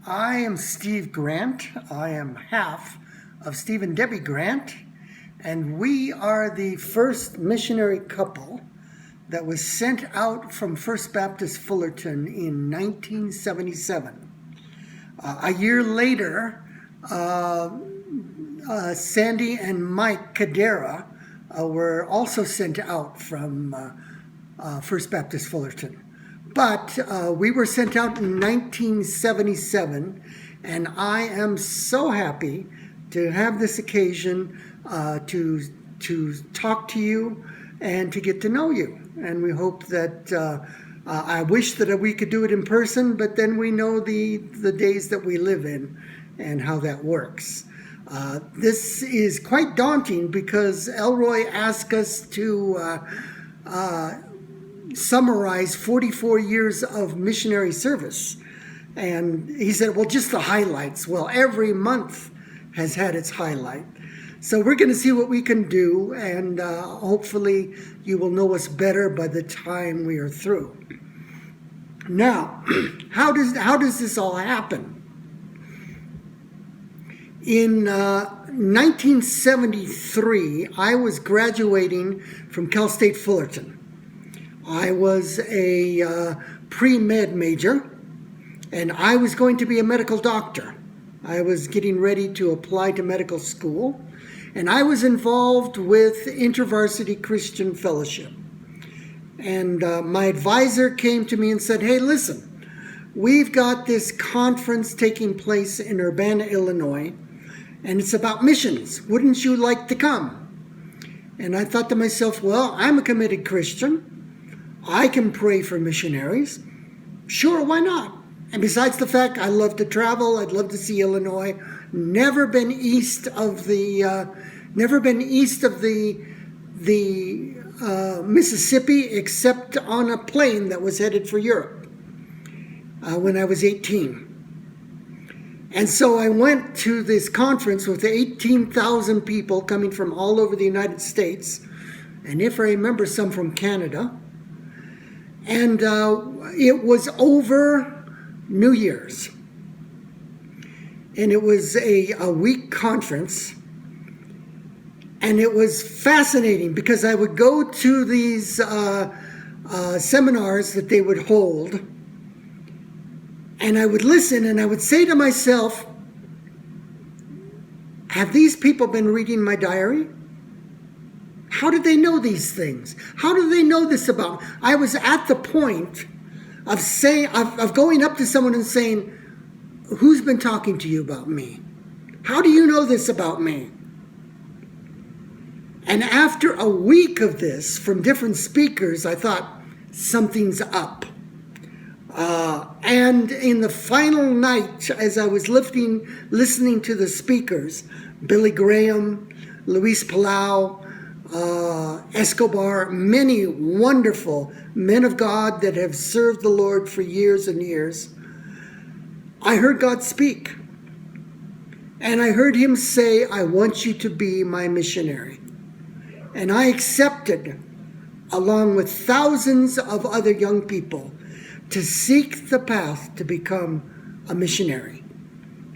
I am Steve Grant. I am half of Steve and Debbie Grant, and we are the first missionary couple that was sent out from First Baptist Fullerton in 1977. A year later, Sandy and Mike Cadera were also sent out from First Baptist Fullerton. But we were sent out in 1977, and I am so happy to have this occasion to talk to you and to get to know you. And we hope that I wish that we could do it in person, but then we know the days that we live in and how that works. This is quite daunting because Elroy asked us to summarize 44 years of missionary service. And he said, well, just the highlights. Well, every month has had its highlight. So we're going to see what we can do, and hopefully you will know us better by the time we are through. Now, how does this all happen? In 1973, I was graduating from Cal State Fullerton. I was a pre-med major, and I was going to be a medical doctor. I was getting ready to apply to medical school, and I was involved with InterVarsity Christian Fellowship. And my advisor came to me and said, hey, listen, we've got this conference taking place in Urbana, Illinois, and it's about missions. Wouldn't you like to come? And I thought to myself, well, I'm a committed Christian. I can pray for missionaries. Sure, why not? And besides the fact I love to travel, I'd love to see Illinois. Never been east of the Mississippi, except on a plane that was headed for Europe when I was 18. And so I went to this conference with 18,000 people coming from all over the United States, and if I remember, some from Canada. And it was over New Year's. And it was a week conference. And it was fascinating because I would go to these seminars that they would hold. And I would listen and I would say to myself, have these people been reading my diary? How did they know these things? How do they know this about me? I was at the point of going up to someone and saying, who's been talking to you about me? How do you know this about me? And after a week of this from different speakers, I thought, something's up. And in the final night, as I was listening to the speakers, Billy Graham, Luis Palau, Escobar, many wonderful men of God that have served the Lord for years and years, I heard God speak. And I heard him say, I want you to be my missionary. And I accepted, along with thousands of other young people, to seek the path to become a missionary.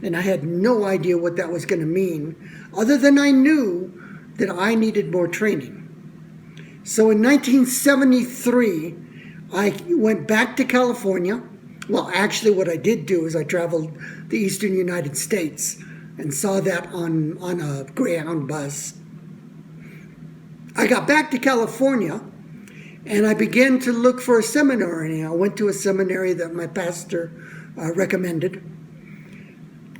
And I had no idea what that was going to mean, other than I knew that I needed more training. So in 1973, I went back to California. Well, actually what I did do is I traveled the eastern United States and saw that on a Greyhound bus. I got back to California and I began to look for a seminary. I went to a seminary that my pastor recommended.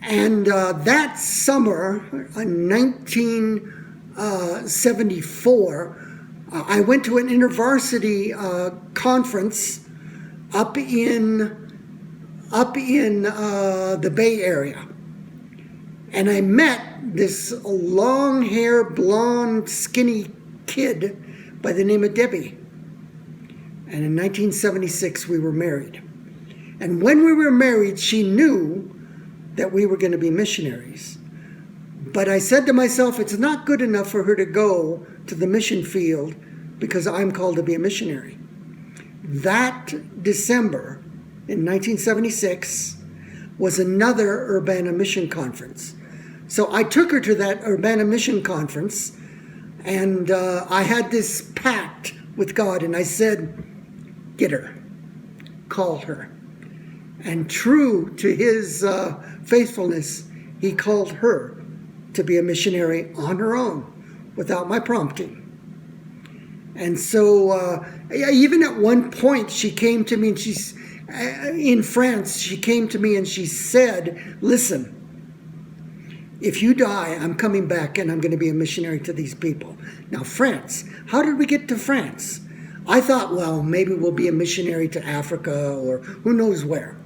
And that summer, in 1974, I went to an InterVarsity conference up in the Bay Area. And I met this long hair, blonde, skinny kid by the name of Debbie. And in 1976, we were married. And when we were married, she knew that we were going to be missionaries. But I said to myself, it's not good enough for her to go to the mission field because I'm called to be a missionary. That December in 1976, was another Urbana Mission Conference. So I took her to that Urbana Mission Conference, and I had this pact with God, and I said, get her, call her. And true to his faithfulness, he called her to be a missionary on her own, without my prompting. And so even at one point, she came to me, and she's in France, she came to me and she said, listen, if you die, I'm coming back and I'm going to be a missionary to these people. Now, France, how did we get to France? I thought, well, maybe we'll be a missionary to Africa or who knows where.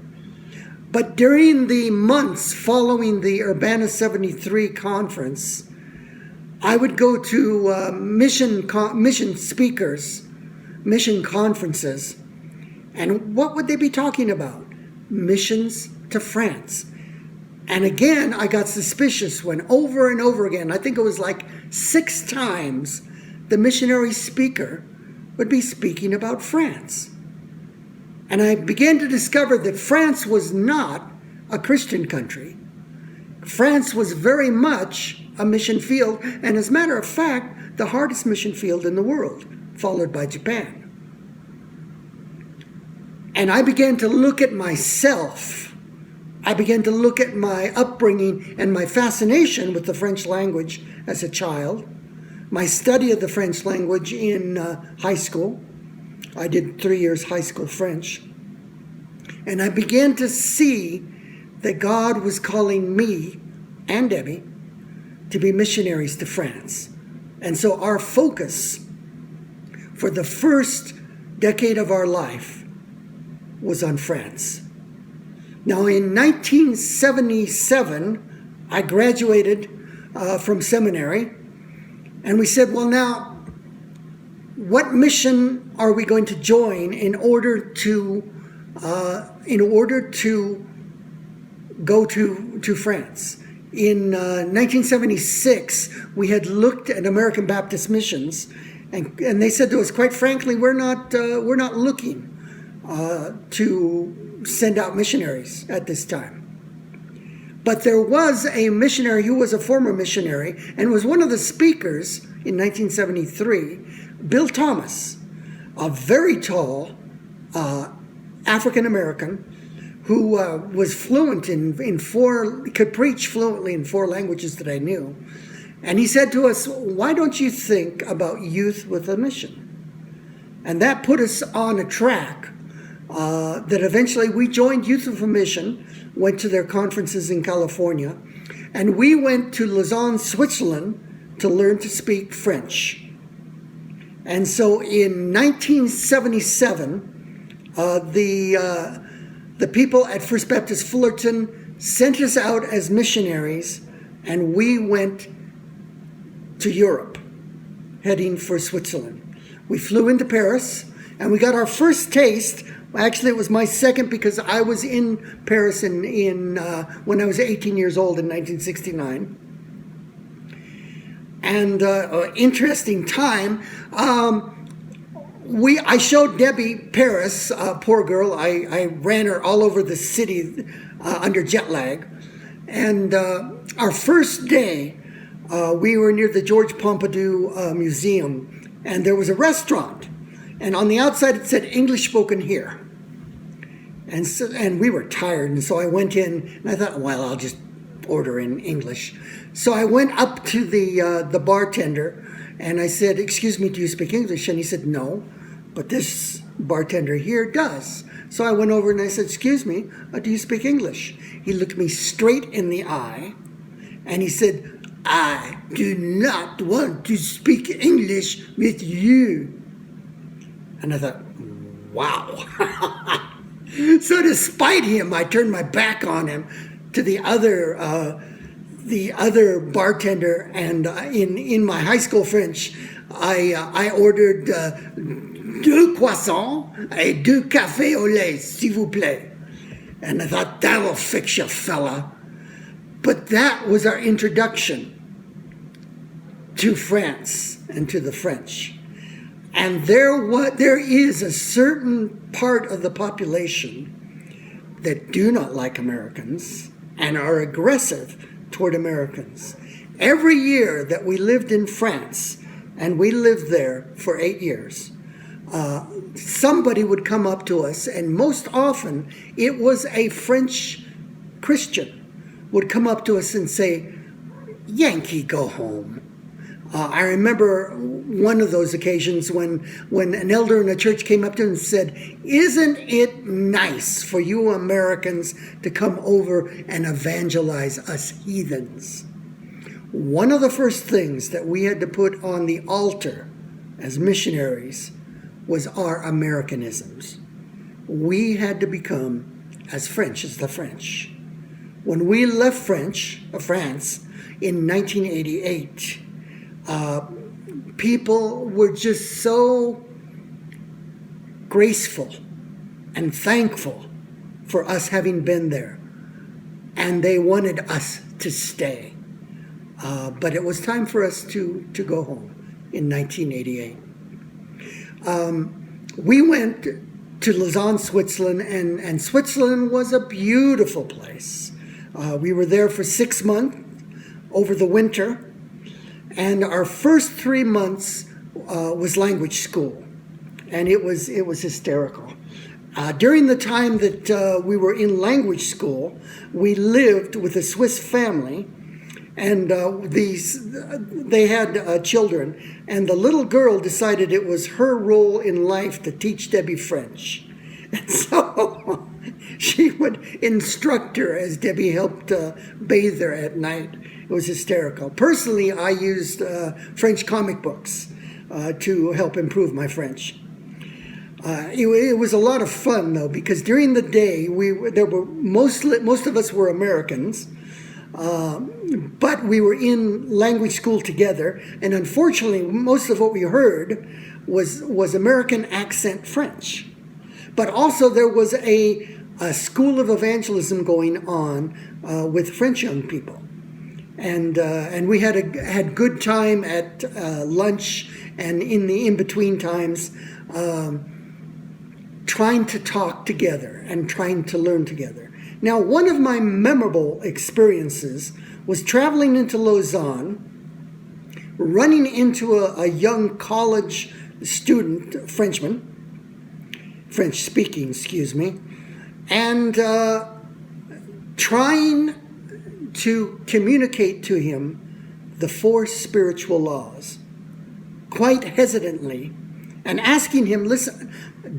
But during the months following the Urbana 73 conference, I would go to mission speakers, mission conferences, and what would they be talking about? Missions to France. And again, I got suspicious when over and over again, I think it was like 6 times, the missionary speaker would be speaking about France. And I began to discover that France was not a Christian country. France was very much a mission field, and as a matter of fact, the hardest mission field in the world, followed by Japan. And I began to look at myself. I began to look at my upbringing and my fascination with the French language as a child, my study of the French language in high school. I did 3 years high school French. And I began to see that God was calling me and Debbie to be missionaries to France. And so our focus for the first decade of our life was on France. Now, in 1977, I graduated from seminary, and we said, well, now, what mission are we going to join in order to go to France? In 1976, we had looked at American Baptist missions, and they said to us, quite frankly, we're not looking to send out missionaries at this time. But there was a missionary who was a former missionary and was one of the speakers in 1973, Bill Thomas, a very tall African American who was fluent could preach fluently in 4 languages that I knew. And he said to us, why don't you think about youth with a mission? And that put us on a track that eventually we joined Youth with a Mission, went to their conferences in California, and we went to Lausanne, Switzerland to learn to speak French. And so in 1977, the people at First Baptist Fullerton sent us out as missionaries, and we went to Europe, heading for Switzerland. We flew into Paris, and we got our first taste. Actually, it was my second, because I was in Paris when I was 18 years old in 1969. And interesting time. I showed Debbie Paris, poor girl. I ran her all over the city under jet lag. And our first day, we were near the George Pompidou Museum, and there was a restaurant. And on the outside it said, English spoken here. And we were tired, and so I went in, and I thought, well, I'll just order in English. So I went up to the bartender, and I said, excuse me, do you speak English? And he said, no, but this bartender here does. So I went over and I said, excuse me, do you speak English? He looked me straight in the eye, and he said, I do not want to speak English with you. And I thought, wow. So despite him, I turned my back on him to the other bartender, and in my high school French, I ordered 2 croissants et 2 cafés au lait, s'il vous plaît. And I thought, that'll fix you, fella. But that was our introduction to France and to the French. And there is a certain part of the population that do not like Americans and are aggressive toward Americans. Every year that we lived in France, and we lived there for 8 years, somebody would come up to us, and most often it was a French Christian would come up to us and say, "Yankee, go home." I remember one of those occasions when an elder in a church came up to him and said, "Isn't it nice for you Americans to come over and evangelize us heathens?" One of the first things that we had to put on the altar as missionaries was our Americanisms. We had to become as French as the French. When we left France in 1988, people were just so graceful and thankful for us having been there, and they wanted us to stay. But it was time for us to go home in 1988. We went to Lausanne, Switzerland, and Switzerland was a beautiful place. We were there for 6 months over the winter, and our first 3 months was language school, and it was hysterical. During the time that we were in language school, we lived with a Swiss family, and they had children, and the little girl decided it was her role in life to teach Debbie French. And so she would instruct her as Debbie helped bathe her at night. It was hysterical. Personally, I used French comic books to help improve my French. It was a lot of fun, though, because during the day, most of us were Americans, but we were in language school together, and unfortunately, most of what we heard was American accent French. But also there was a school of evangelism going on with French young people. And we had good time at lunch and in the in-between times, trying to talk together and trying to learn together. Now, one of my memorable experiences was traveling into Lausanne, running into a young college student, French speaking, and trying to communicate to him the 4 spiritual laws, quite hesitantly, and asking him, "Listen,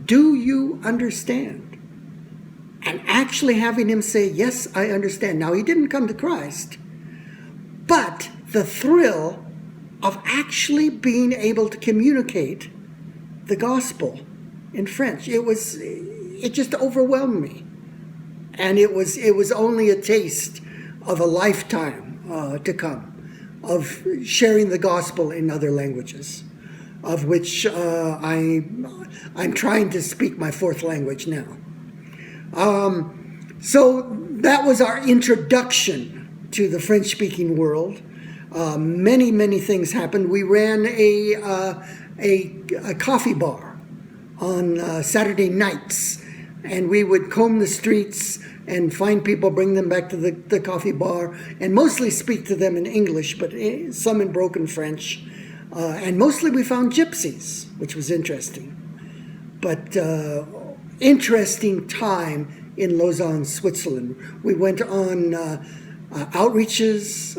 do you understand?" And actually having him say, "Yes, I understand." Now, he didn't come to Christ, but the thrill of actually being able to communicate the gospel in French, it just overwhelmed me. And it was only a taste of a lifetime to come, of sharing the gospel in other languages, of which I'm trying to speak my 4th language now. So that was our introduction to the French-speaking world. Many, many things happened. We ran a coffee bar on Saturday nights, and we would comb the streets and find people, bring them back to the coffee bar, and mostly speak to them in English, but some in broken French. And mostly we found gypsies, which was interesting. But interesting time in Lausanne, Switzerland. We went on outreaches.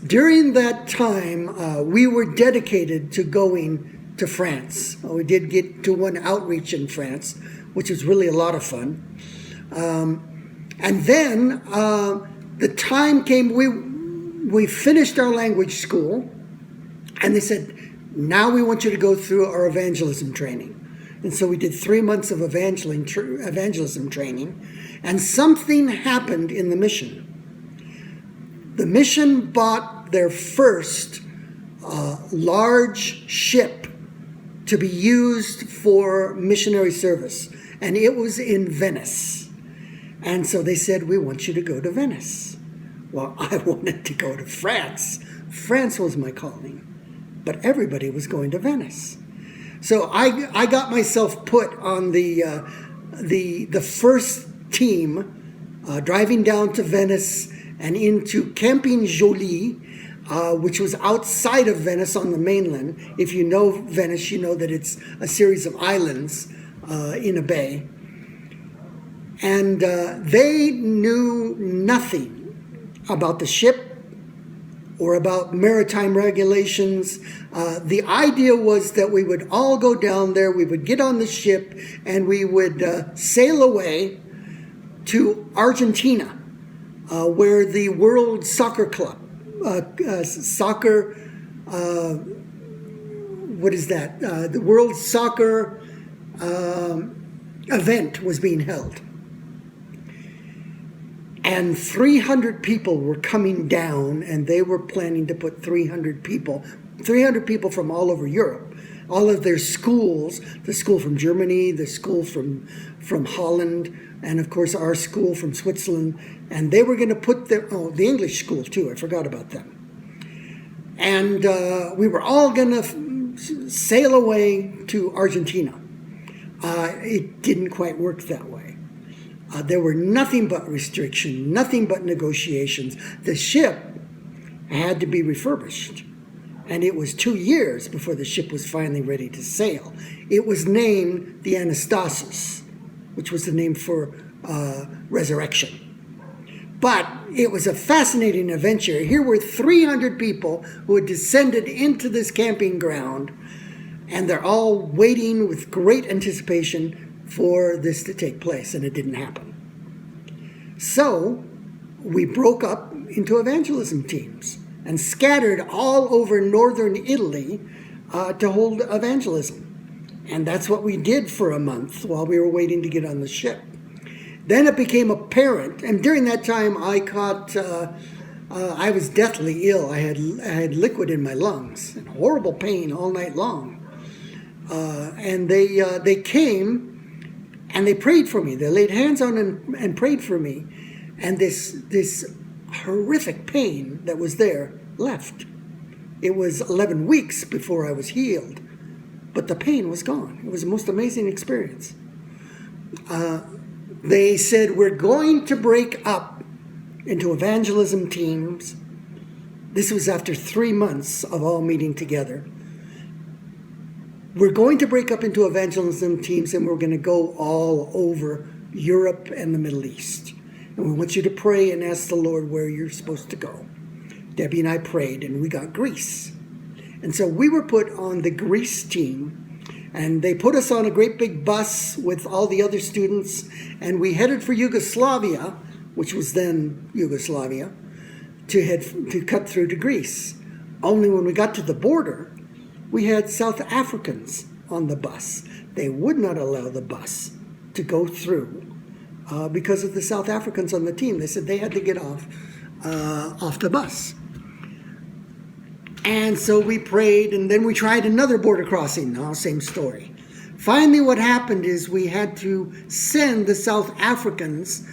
During that time, we were dedicated to going to France. We did get to one outreach in France, which was really a lot of fun. And then the time came, we finished our language school, and they said, "Now we want you to go through our evangelism training." And so we did 3 months of evangelism training, and something happened in the mission. The mission bought their first large ship to be used for missionary service, and it was in Venice. And so they said, "We want you to go to Venice." Well, I wanted to go to France. France was my calling, but everybody was going to Venice. So I got myself put on the first team driving down to Venice and into Camping Jolie, which was outside of Venice on the mainland. If you know Venice, you know that it's a series of islands in a bay. And they knew nothing about the ship or about maritime regulations. The idea was that we would all go down there, we would get on the ship, and we would sail away to Argentina, where the World Soccer Club, the World Soccer event was being held. And 300 people were coming down, and they were planning to put 300 people from all over Europe, all of their schools, the school from Germany, the school from Holland, and of course our school from Switzerland, and they were going to put the English school too, I forgot about them. And we were all going to sail away to Argentina. It didn't quite work that way. There were nothing but restriction, nothing but negotiations. The ship had to be refurbished, and it was 2 years before the ship was finally ready to sail. It was named the Anastasis, which was the name for resurrection. But it was a fascinating adventure. Here were 300 people who had descended into this camping ground, and they're all waiting with great anticipation for this to take place, and it didn't happen. So we broke up into evangelism teams and scattered all over northern Italy to hold evangelism. And that's what we did for a month while we were waiting to get on the ship. Then it became apparent, and during that time I was deathly ill. I had liquid in my lungs and horrible pain all night long. And they came and they prayed for me. They laid hands on and prayed for me. And this horrific pain that was there left. It was 11 weeks before I was healed, but the pain was gone. It was the most amazing experience. They said, we're going to break up into evangelism teams. This was after 3 months of all meeting together. We're going to break up into evangelism teams, and we're going to go all over Europe and the Middle East. And we want you to pray and ask the Lord where you're supposed to go. Debbie and I prayed, and we got Greece. And so we were put on the Greece team, and they put us on a great big bus with all the other students, and we headed for Yugoslavia, which was then Yugoslavia, to cut through to Greece. Only when we got to the border, we had South Africans on the bus. They would not allow the bus to go through because of the South Africans on the team. They said they had to get off the bus. And so we prayed, and then we tried another border crossing. Now, same story. Finally, what happened is we had to send the South Africans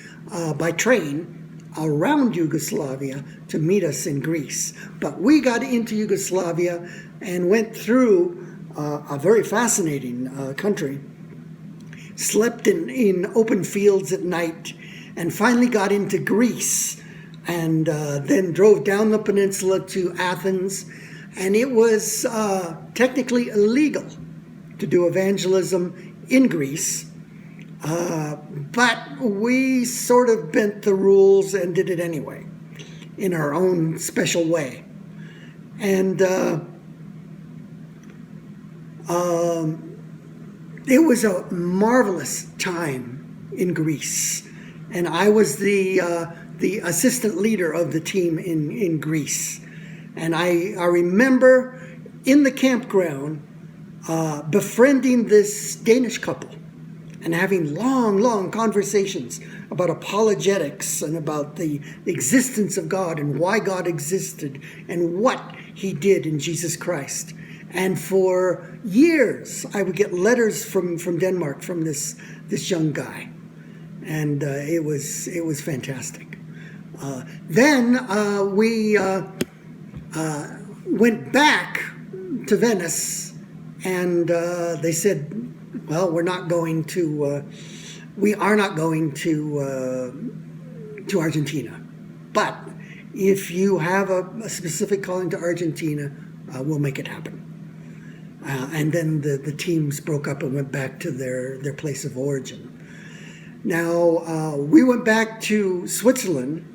by train around Yugoslavia to meet us in Greece. But we got into Yugoslavia and went through a very fascinating country, slept in open fields at night, and finally got into Greece, and then drove down the peninsula to Athens. And it was technically illegal to do evangelism in Greece, but we sort of bent the rules and did it anyway, in our own special way. And it was a marvelous time in Greece, and I was the assistant leader of the team in Greece. And I remember in the campground befriending this Danish couple and having long conversations about apologetics and about the existence of God and why God existed and what he did in Jesus Christ. And for years, I would get letters from Denmark from this young guy, and it was fantastic. Then we went back to Venice, and they said, well, we're not going to we are not going to Argentina. But if you have a specific calling to Argentina, we'll make it happen. And then the teams broke up and went back to their place of origin. Now, we went back to Switzerland,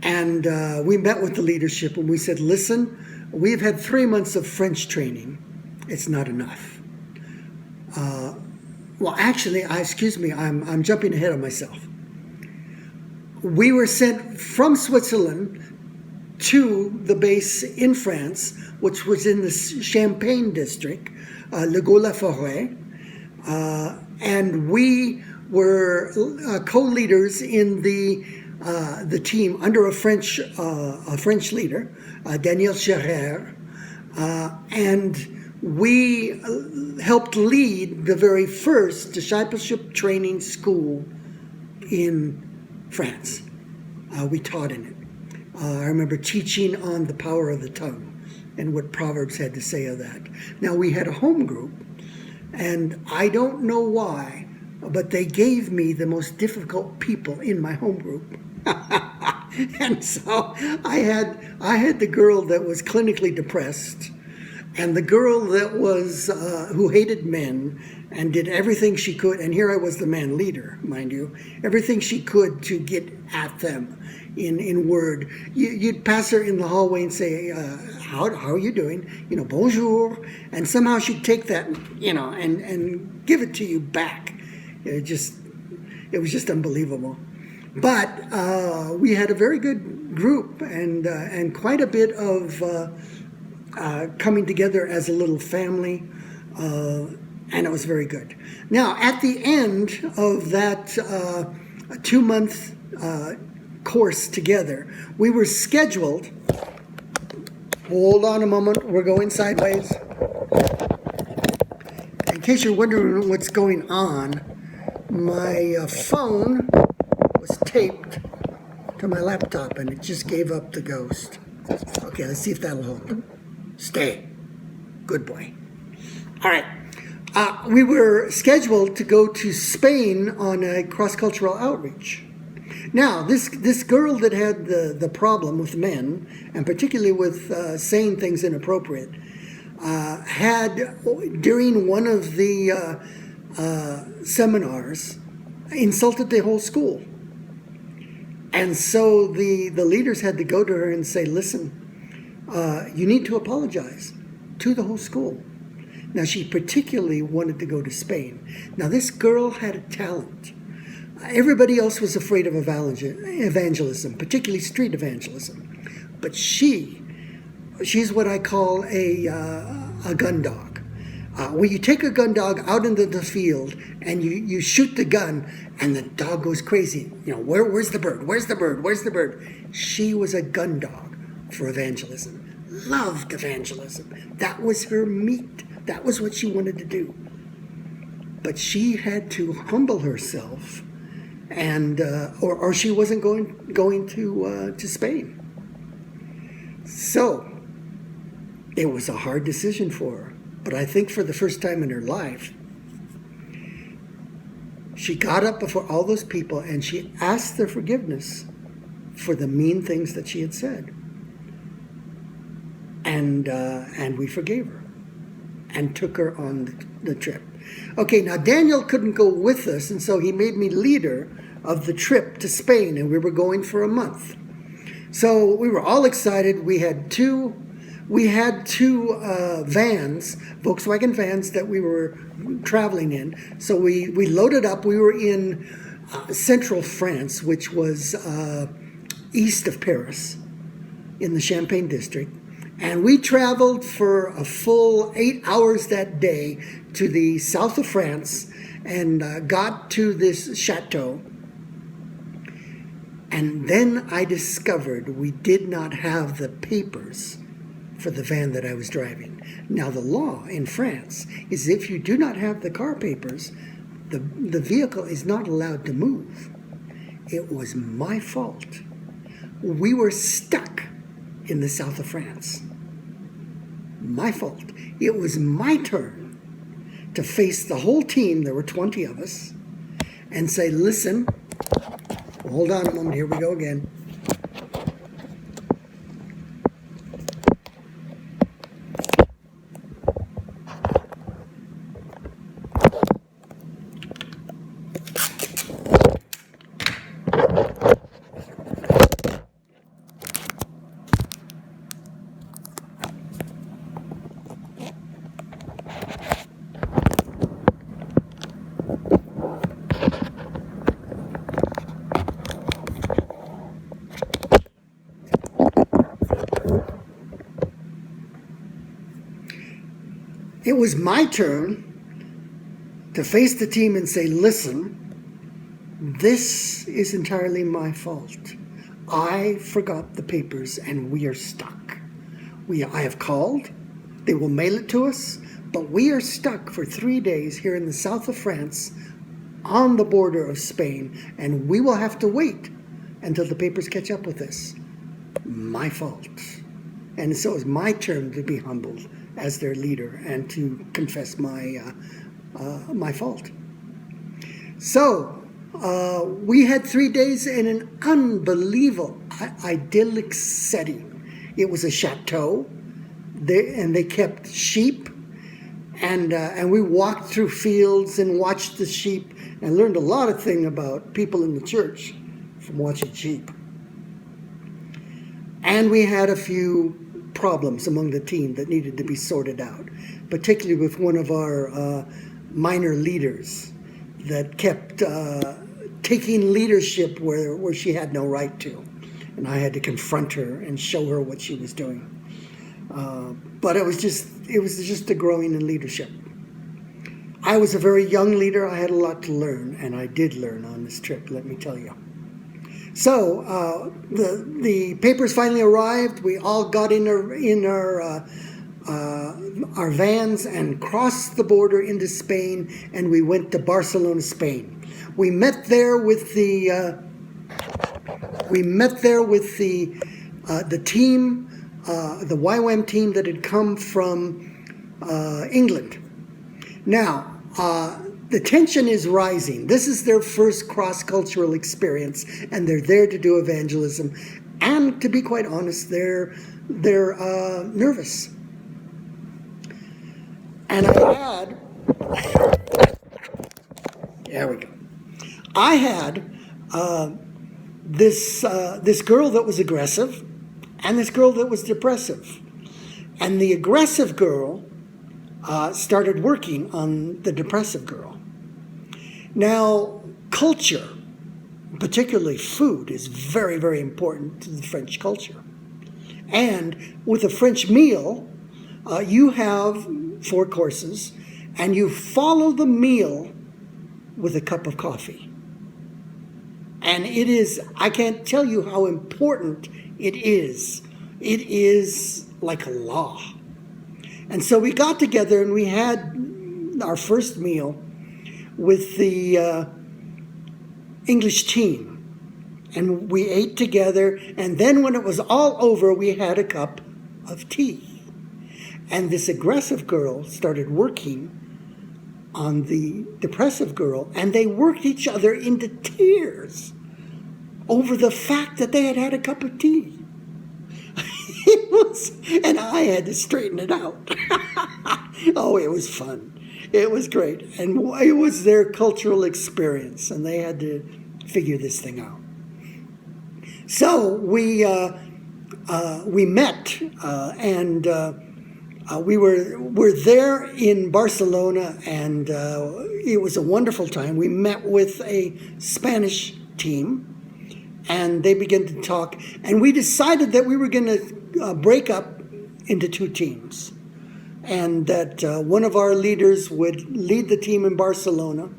and we met with the leadership, and we said, listen, we've had 3 months of French training. It's not enough. Well, actually, I'm jumping ahead of myself. We were sent from Switzerland to the base in France, which was in the Champagne district, Le Gaulle-la-Forêt, and we were co-leaders in the team under a French leader, Daniel Scherrer, and we helped lead the very first discipleship training school in France. We taught in it. I remember teaching on the power of the tongue and what Proverbs had to say of that. Now, we had a home group, and I don't know why, but they gave me the most difficult people in my home group. And so I had the girl that was clinically depressed, and the girl that was who hated men and did everything she could, and here I was the man leader, mind you, everything she could to get at them in word. You'd pass her in the hallway and say, how are you doing? Bonjour. And somehow she'd take that, and give it to you back. It was just unbelievable. But we had a very good group and quite a bit of coming together as a little family, and it was very good. Now, at the end of that 2-month course together, we were scheduled. Hold on a moment, we're going sideways. In case you're wondering what's going on, my phone was taped to my laptop and it just gave up the ghost. Okay, let's see if that'll hold. Stay. Good boy. All right. We were scheduled to go to Spain on a cross-cultural outreach. Now, this girl that had the problem with men, and particularly with saying things inappropriate, had, during one of the seminars, insulted the whole school. And so the leaders had to go to her and say, listen, you need to apologize to the whole school. Now, she particularly wanted to go to Spain. Now, this girl had a talent. Everybody else was afraid of evangelism, particularly street evangelism. But she's what I call a gun dog. When you take a gun dog out into the field and you shoot the gun and the dog goes crazy, where's the bird? Where's the bird? Where's the bird? She was a gun dog for evangelism. Loved evangelism. That was her meat. That was what she wanted to do. But she had to humble herself, and or she wasn't going to Spain. So it was a hard decision for her. But I think for the first time in her life, she got up before all those people and she asked their forgiveness for the mean things that she had said. And we forgave her and took her on the trip. Okay, now Daniel couldn't go with us, and so he made me leader of the trip to Spain, and we were going for a month. So we were all excited. We had two vans, Volkswagen vans that we were traveling in. So we loaded up. We were in central France, which was east of Paris, in the Champagne district. And we traveled for a full 8 hours that day to the south of France and got to this chateau. And then I discovered we did not have the papers for the van that I was driving. Now, the law in France is if you do not have the car papers, the vehicle is not allowed to move. It was my fault. We were stuck in the south of France. My fault. It was my turn to face the whole team, there were 20 of us, and say, listen, hold on a moment, here we go again. It was my turn to face the team and say, listen, this is entirely my fault. I forgot the papers and we are stuck. I have called, they will mail it to us, but we are stuck for 3 days here in the south of France on the border of Spain, and we will have to wait until the papers catch up with us. My fault. And so it was my turn to be humbled as their leader and to confess my fault. So we had 3 days in an unbelievable, idyllic setting. It was a chateau, and they kept sheep, and we walked through fields and watched the sheep and learned a lot of things about people in the church from watching sheep. And we had a few problems among the team that needed to be sorted out, particularly with one of our minor leaders that kept taking leadership where she had no right to. And I had to confront her and show her what she was doing. But it was just a growing in leadership. I was a very young leader. I had a lot to learn, and I did learn on this trip, let me tell you. So the papers finally arrived. We all got in our vans and crossed the border into Spain, and we went to Barcelona, Spain. We met there with the team, the YWAM team that had come from England. Now, the tension is rising. This is their first cross-cultural experience, and they're there to do evangelism. And to be quite honest, they're nervous. And there we go. I had this girl that was aggressive, and this girl that was depressive. And the aggressive girl started working on the depressive girl. Now, culture, particularly food, is very, very important to the French culture. And with a French meal, you have 4 courses, and you follow the meal with a cup of coffee. And it is, I can't tell you how important it is. It is like a law. And so we got together and we had our first meal with the English team. And we ate together, and then when it was all over, we had a cup of tea. And this aggressive girl started working on the depressive girl, and they worked each other into tears over the fact that they had had a cup of tea. And I had to straighten it out. Oh, it was fun. It was great. And it was their cultural experience, and they had to figure this thing out. So we met, and we were there in Barcelona, and it was a wonderful time. We met with a Spanish team, and they began to talk, and we decided that we were going to break up into 2 teams, and that one of our leaders would lead the team in Barcelona,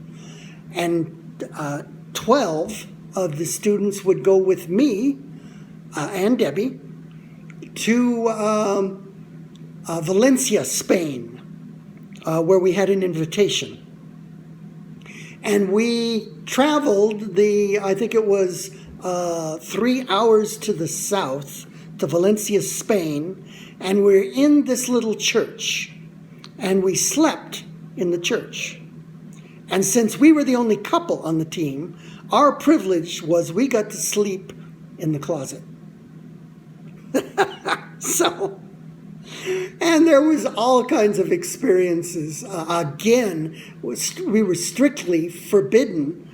and 12 of the students would go with me and Debbie to Valencia, Spain, where we had an invitation. And we traveled I think it was 3 hours to the south to Valencia, Spain, and we're in this little church, and we slept in the church. And since we were the only couple on the team, our privilege was we got to sleep in the closet. So, and there was all kinds of experiences. Again, we were strictly forbidden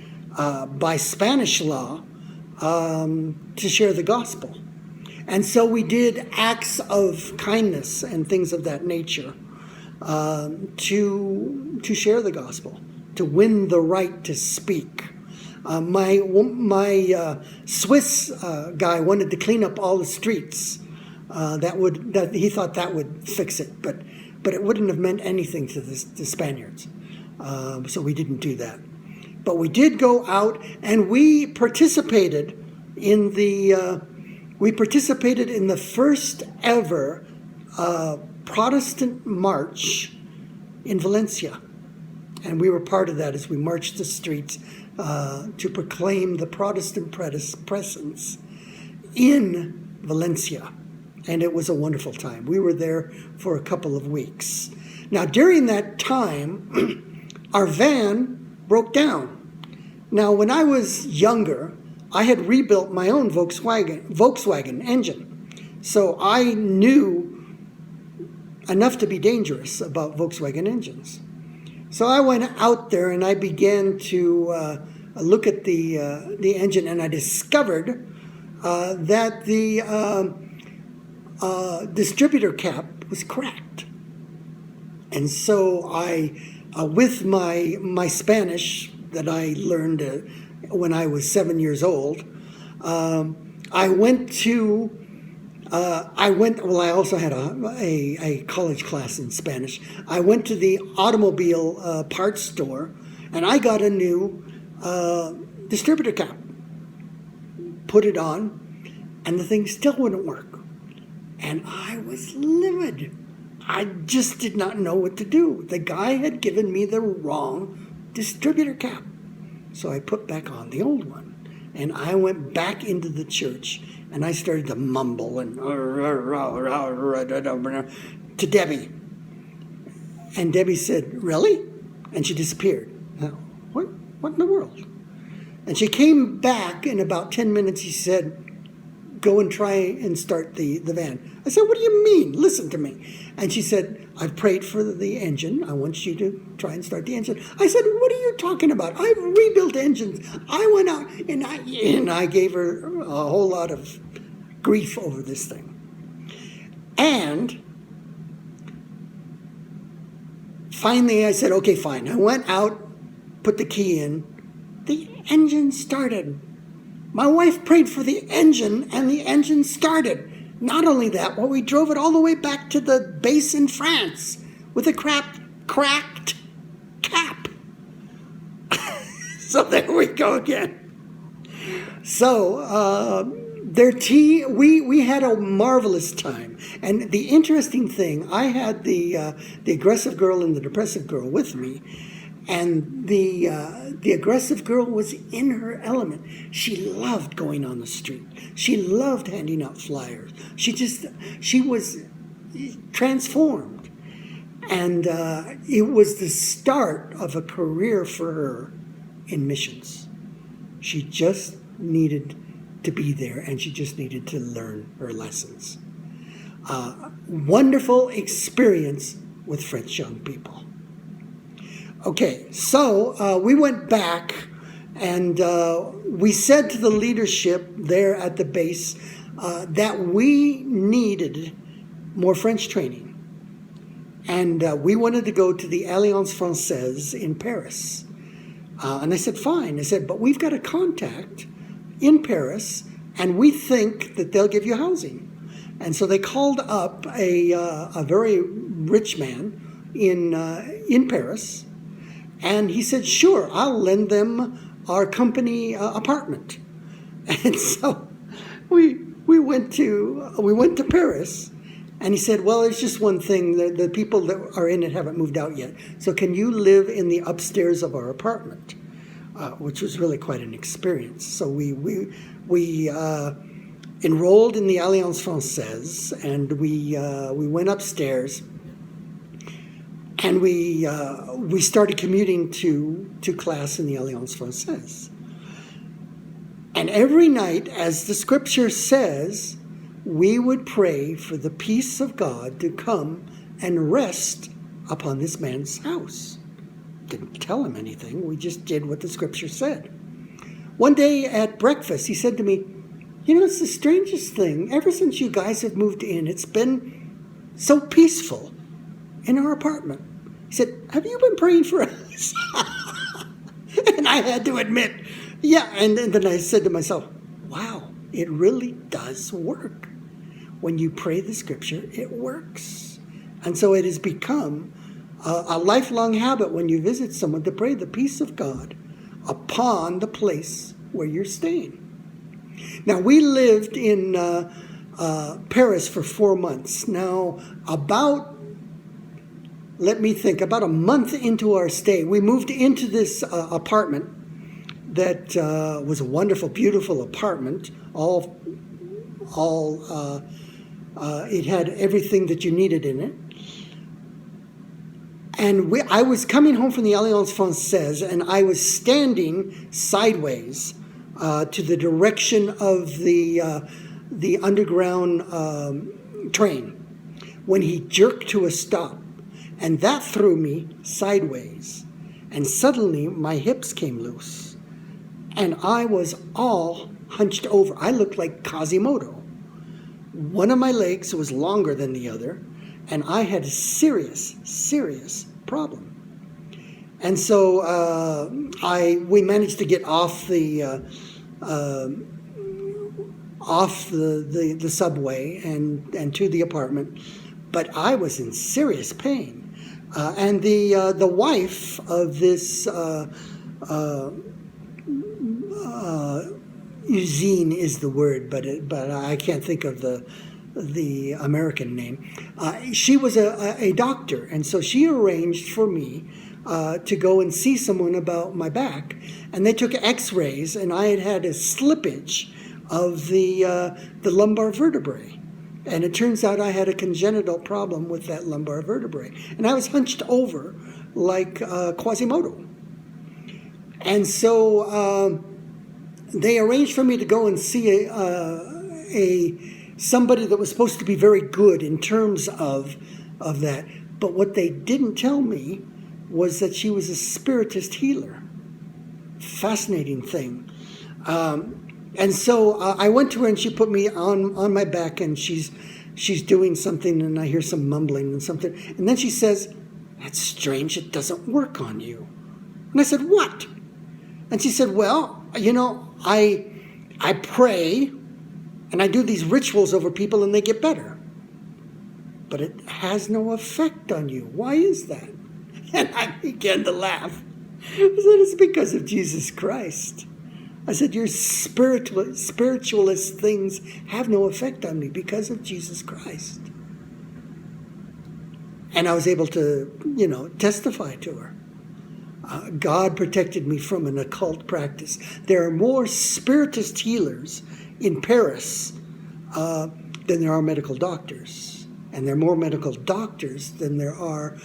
by Spanish law to share the gospel. And so we did acts of kindness and things of that nature to share the gospel, to win the right to speak. My Swiss guy wanted to clean up all the streets. That he thought that would fix it, but it wouldn't have meant anything to the Spaniards. So we didn't do that. But we did go out, and we participated in the first ever Protestant march in Valencia. And we were part of that as we marched the streets to proclaim the Protestant presence in Valencia. And it was a wonderful time. We were there for a couple of weeks. Now, during that time, our van broke down. Now, when I was younger, I had rebuilt my own Volkswagen engine. So I knew enough to be dangerous about Volkswagen engines. So I went out there and I began to look at the engine, and I discovered that the distributor cap was cracked. And so I, with my Spanish that I learned when I was 7 years old, I also had a college class in Spanish. I went to the automobile parts store, and I got a new distributor cap, put it on, and the thing still wouldn't work. And I was livid. I just did not know what to do. The guy had given me the wrong distributor cap. So I put back on the old one. And I went back into the church, and I started to mumble and to Debbie. And Debbie said, "Really?" And she disappeared. What in the world? And she came back in about 10 minutes. She said, "Go and try and start the van." I said, "What do you mean? Listen to me." And she said, "I've prayed for the engine. I want you to try and start the engine." I said, "What are you talking about? I've rebuilt engines." I went out and I gave her a whole lot of grief over this thing. And finally I said, "Okay, fine." I went out, put the key in. The engine started. My wife prayed for the engine, and the engine started. Not only that, well, we drove it all the way back to the base in France with a cracked cap. So there we go again. So we had a marvelous time. And the interesting thing, I had the aggressive girl and the depressive girl with me. And the aggressive girl was in her element. She loved going on the street. She loved handing out flyers. She was transformed. And it was the start of a career for her in missions. She just needed to be there, and she just needed to learn her lessons. Wonderful experience with French young people. Okay, so we went back, and we said to the leadership there at the base that we needed more French training. And we wanted to go to the Alliance Française in Paris. And I said, fine. I said, but we've got a contact in Paris, and we think that they'll give you housing. And so they called up a very rich man in Paris. And he said, sure, I'll lend them our company apartment. And so we went to Paris, and he said, well, there's just one thing. The people that are in it haven't moved out yet. So can you live in the upstairs of our apartment? Which was really quite an experience. So we enrolled in the Alliance Française, and we went upstairs. And we started commuting to class in the Alliance Française. And every night, as the scripture says, we would pray for the peace of God to come and rest upon this man's house. Didn't tell him anything. We just did what the scripture said. One day at breakfast, he said to me, it's the strangest thing. Ever since you guys have moved in, it's been so peaceful in our apartment. He said, have you been praying for us? And I had to admit, yeah. And then I said to myself, wow, it really does work. When you pray the scripture, it works. And so it has become a lifelong habit when you visit someone to pray the peace of God upon the place where you're staying. Now, we lived in Paris for 4 months. Now, about a month into our stay, we moved into this apartment that was a wonderful, beautiful apartment. It had everything that you needed in it. And I was coming home from the Alliance Française, and I was standing sideways to the direction of the underground train when he jerked to a stop. And that threw me sideways. And suddenly my hips came loose. And I was all hunched over. I looked like Quasimodo. One of my legs was longer than the other. And I had a serious, serious problem. And so we managed to get off the subway and to the apartment. But I was in serious pain. And the wife of this Eugene is the word, but I can't think of the American name. She was a doctor, and so she arranged for me to go and see someone about my back. And they took X-rays, and I had a slippage of the lumbar vertebrae. And it turns out I had a congenital problem with that lumbar vertebrae. And I was hunched over like Quasimodo. And so they arranged for me to go and see somebody that was supposed to be very good in terms of that. But what they didn't tell me was that she was a spiritist healer. Fascinating thing. And so I went to her, and she put me on my back, and she's doing something, and I hear some mumbling and something. And then she says, "That's strange, it doesn't work on you." And I said, "What?" And she said, "Well, I pray, and I do these rituals over people, and they get better. But it has no effect on you. Why is that?" And I began to laugh. I said, "It's because of Jesus Christ." I said, "Your spiritualist things have no effect on me because of Jesus Christ." And I was able to, testify to her. God protected me from an occult practice. There are more spiritist healers in Paris than there are medical doctors. And there are more medical doctors than there are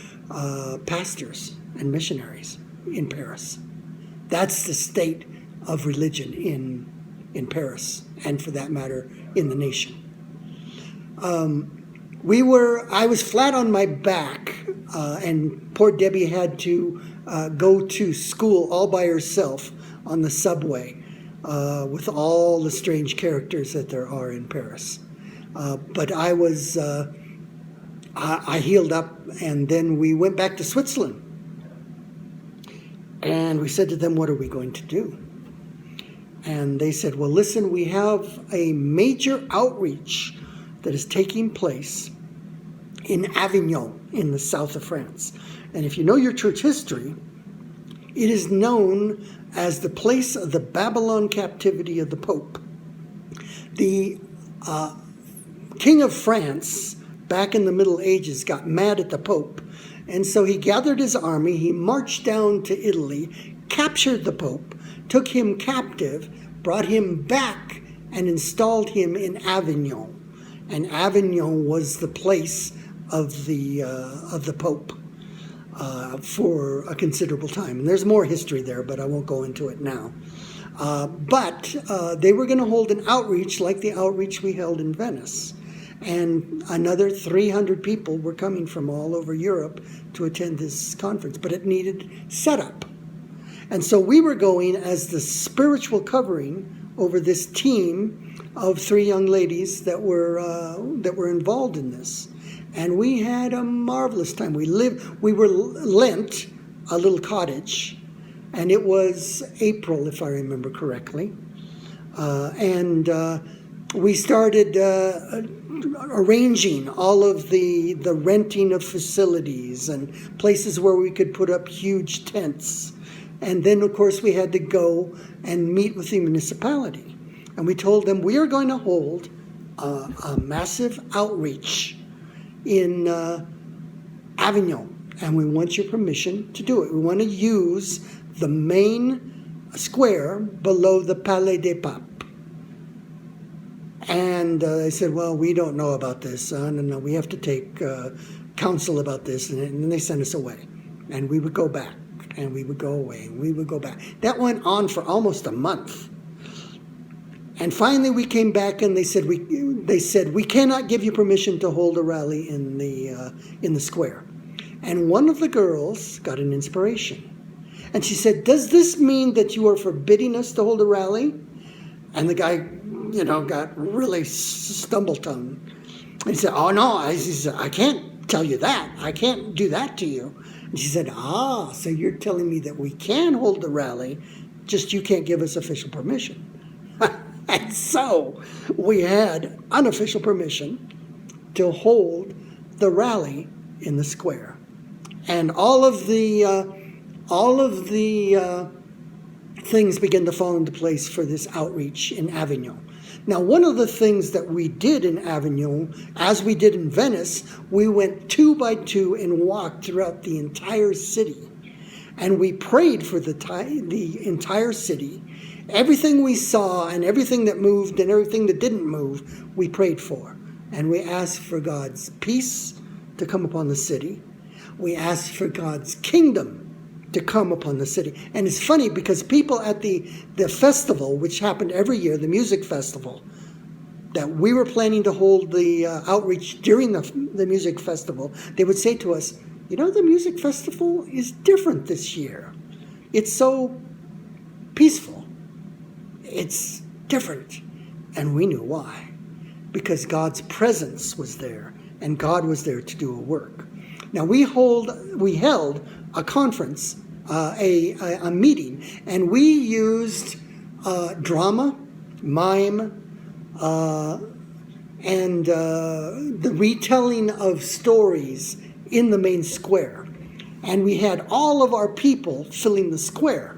pastors and missionaries in Paris. That's the state of religion in Paris, and for that matter, in the nation. I was flat on my back, and poor Debbie had to go to school all by herself on the subway with all the strange characters that there are in Paris. But I healed up, and then we went back to Switzerland. And we said to them, "What are we going to do?" And they said, "Well, listen, we have a major outreach that is taking place in Avignon in the south of France. And if you know your church history, it is known as the place of the Babylon captivity of the Pope. The King of France, back in the Middle Ages, got mad at the Pope. And so he gathered his army, he marched down to Italy, captured the Pope, took him captive, brought him back, and installed him in Avignon. And Avignon was the place of the Pope. for a considerable time. And there's more history there, but I won't go into it now. But they were going to hold an outreach like the outreach we held in Venice. And another 300 people were coming from all over Europe to attend this conference, but it needed setup. And so we were going as the spiritual covering over this team of 3 young ladies that were involved in this. And we had a marvelous time. We were lent a little cottage, and it was April, if I remember correctly. And we started arranging all of the renting of facilities and places where we could put up huge tents. And then, of course, we had to go and meet with the municipality. And we told them we are going to hold a massive outreach in Avignon, and we want your permission to do it. We want to use the main square below the Palais des Papes. And they said, well, we don't know about this, son, and we have to take counsel about this. And then they sent us away. And we would go back, and we would go away, and we would go back. That went on for almost a month. And finally we came back, and they said, we cannot give you permission to hold a rally in the square. And one of the girls got an inspiration. And she said, does this mean that you are forbidding us to hold a rally? And the guy, got really stumble-tongued. And he said, oh, no, I can't tell you that. I can't do that to you. And she said, so you're telling me that we can hold the rally, just you can't give us official permission. And so we had unofficial permission to hold the rally in the square. And all of the things began to fall into place for this outreach in Avignon. Now, one of the things that we did in Avignon, as we did in Venice, we went 2 by 2 and walked throughout the entire city. And we prayed for the entire city. Everything we saw and everything that moved and everything that didn't move, we prayed for. And we asked for God's peace to come upon the city. We asked for God's kingdom to come upon the city. And it's funny because people at the festival, which happened every year, the music festival, that we were planning to hold the outreach during the music festival, they would say to us, the music festival is different this year. It's so peaceful. It's different. And we knew why. Because God's presence was there, and God was there to do a work. Now we held a conference, a meeting, and we used drama, mime, and the retelling of stories in the main square. And we had all of our people filling the square,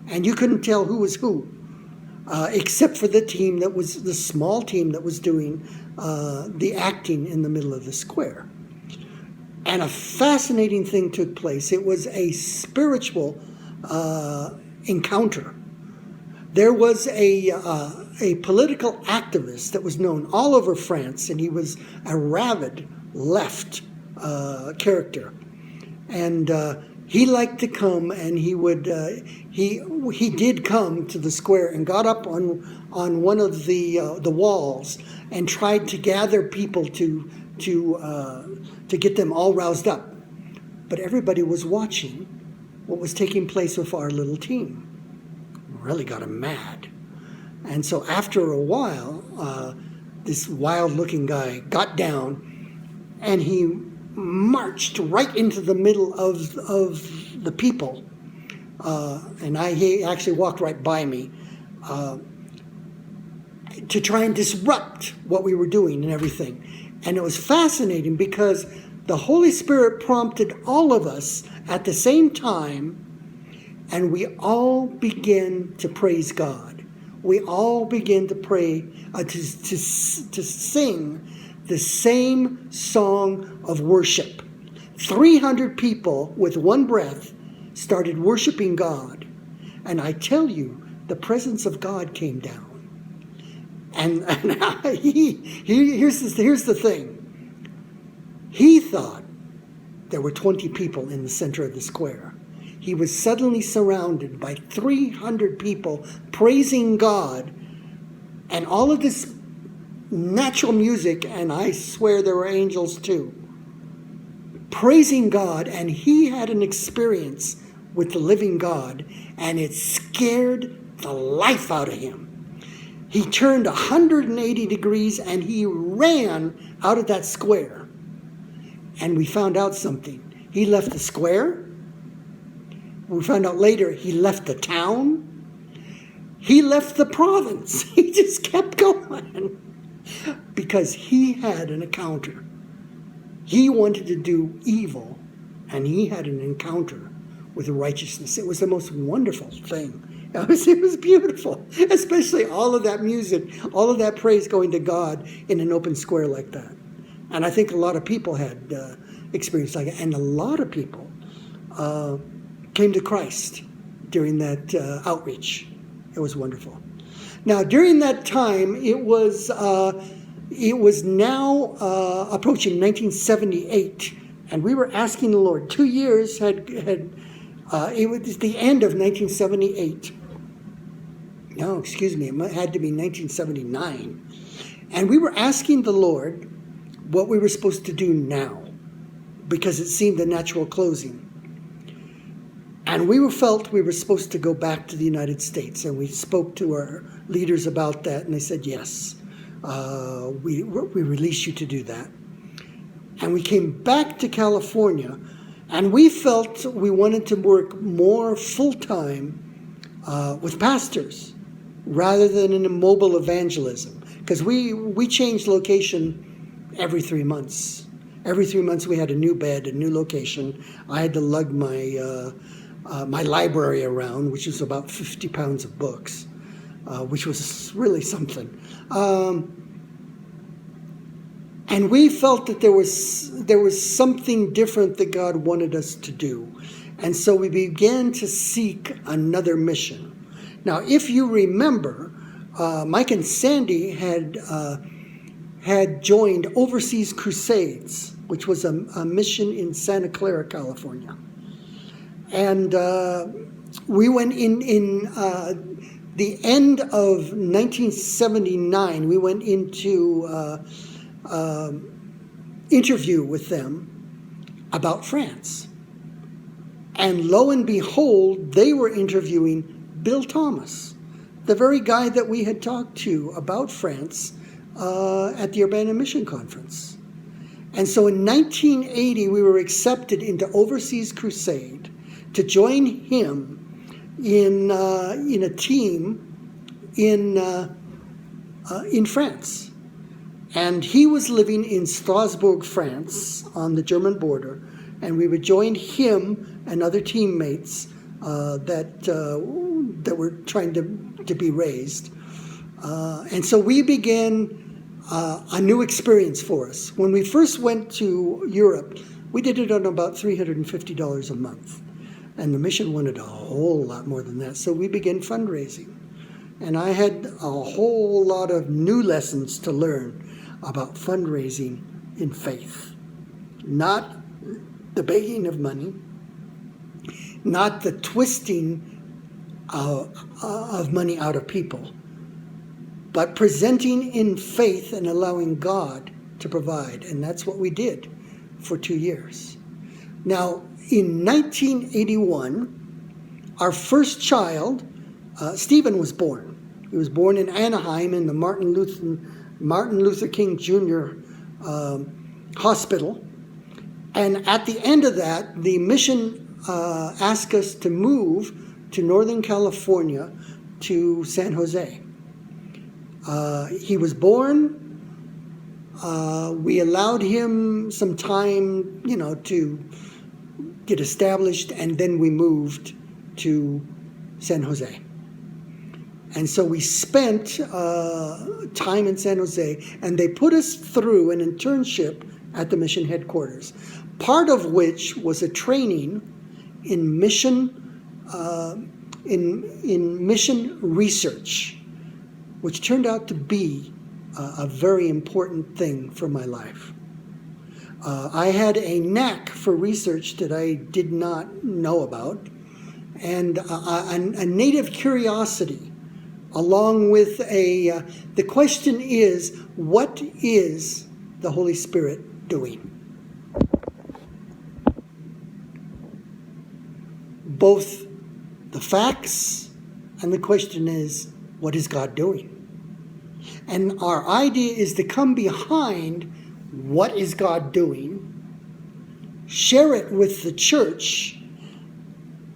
and you couldn't tell who was who, except for the small team that was doing the acting in the middle of the square. And a fascinating thing took place. It was a spiritual encounter. There was a political activist that was known all over France, and he was a rabid left character. And he liked to come, and he did come to the square and got up on one of the walls and tried to gather people to get them all roused up. But everybody was watching what was taking place with our little team. It really got him mad. And so after a while, this wild-looking guy got down, and he marched right into the middle of the people. And he actually walked right by me to try and disrupt what we were doing and everything. And it was fascinating because the Holy Spirit prompted all of us at the same time, and we all began to praise God. We all began to pray, to sing the same song of worship. 300 people with one breath started worshiping God. And I tell you, the presence of God came down. And here's the thing. He thought there were 20 people in the center of the square. He was suddenly surrounded by 300 people praising God, and all of this natural music, and I swear there were angels too, praising God, and he had an experience with the living God, and it scared the life out of him. He turned 180 degrees and he ran out of that square. And we found out something. He left the square. We found out later he left the town. He left the province. He just kept going because he had an encounter. He wanted to do evil, and he had an encounter with righteousness. It was the most wonderful thing. It was beautiful, especially all of that music, all of that praise going to God in an open square like that. And I think a lot of people had experience like it, and a lot of people came to Christ during that outreach. It was wonderful. Now, during that time, it was now approaching 1978, and we were asking the Lord. 2 years it was the end of 1978. No, excuse me, it had to be 1979. And we were asking the Lord what we were supposed to do now, because it seemed a natural closing. And we felt we were supposed to go back to the United States, and we spoke to our leaders about that, and they said, yes, we release you to do that. And we came back to California, and we felt we wanted to work more full-time with pastors rather than in a mobile evangelism, because we changed location every 3 months. Every 3 months we had a new bed, a new location. I had to lug my library around, which was about 50 pounds of books, which was really something. And we felt that there was something different that God wanted us to do. And so we began to seek another mission. Now, if you remember, Mike and Sandy had joined Overseas Crusades, which was a mission in Santa Clara, California. And we went in the end of 1979, we went into interview with them about France. And lo and behold, they were interviewing Bill Thomas, the very guy that we had talked to about France at the Urbana Mission Conference. And so in 1980, we were accepted into Overseas Crusade to join him in a team in France. And he was living in Strasbourg, France, on the German border, and we would join him and other teammates that were trying to be raised. And so we began a new experience for us. When we first went to Europe, we did it on about $350 a month. And the mission wanted a whole lot more than that. So we began fundraising. And I had a whole lot of new lessons to learn about fundraising in faith. Not the begging of money, not the twisting of money out of people, but presenting in faith and allowing God to provide. And that's what we did for 2 years. Now, in 1981, our first child, Stephen, was born. He was born in Anaheim in the Martin Luther King Jr. Hospital. And at the end of that, the mission asked us to move to Northern California to San Jose. He was born. We allowed him some time, to get established, and then we moved to San Jose. And so we spent time in San Jose, and they put us through an internship at the mission headquarters, part of which was a training in mission in mission research, which turned out to be a very important thing for my life. I had a knack for research that I did not know about, and a native curiosity, along with the question is, what is the Holy Spirit doing? Both the facts and the question is, what is God doing? And our idea is to come behind what is God doing, share it with the church,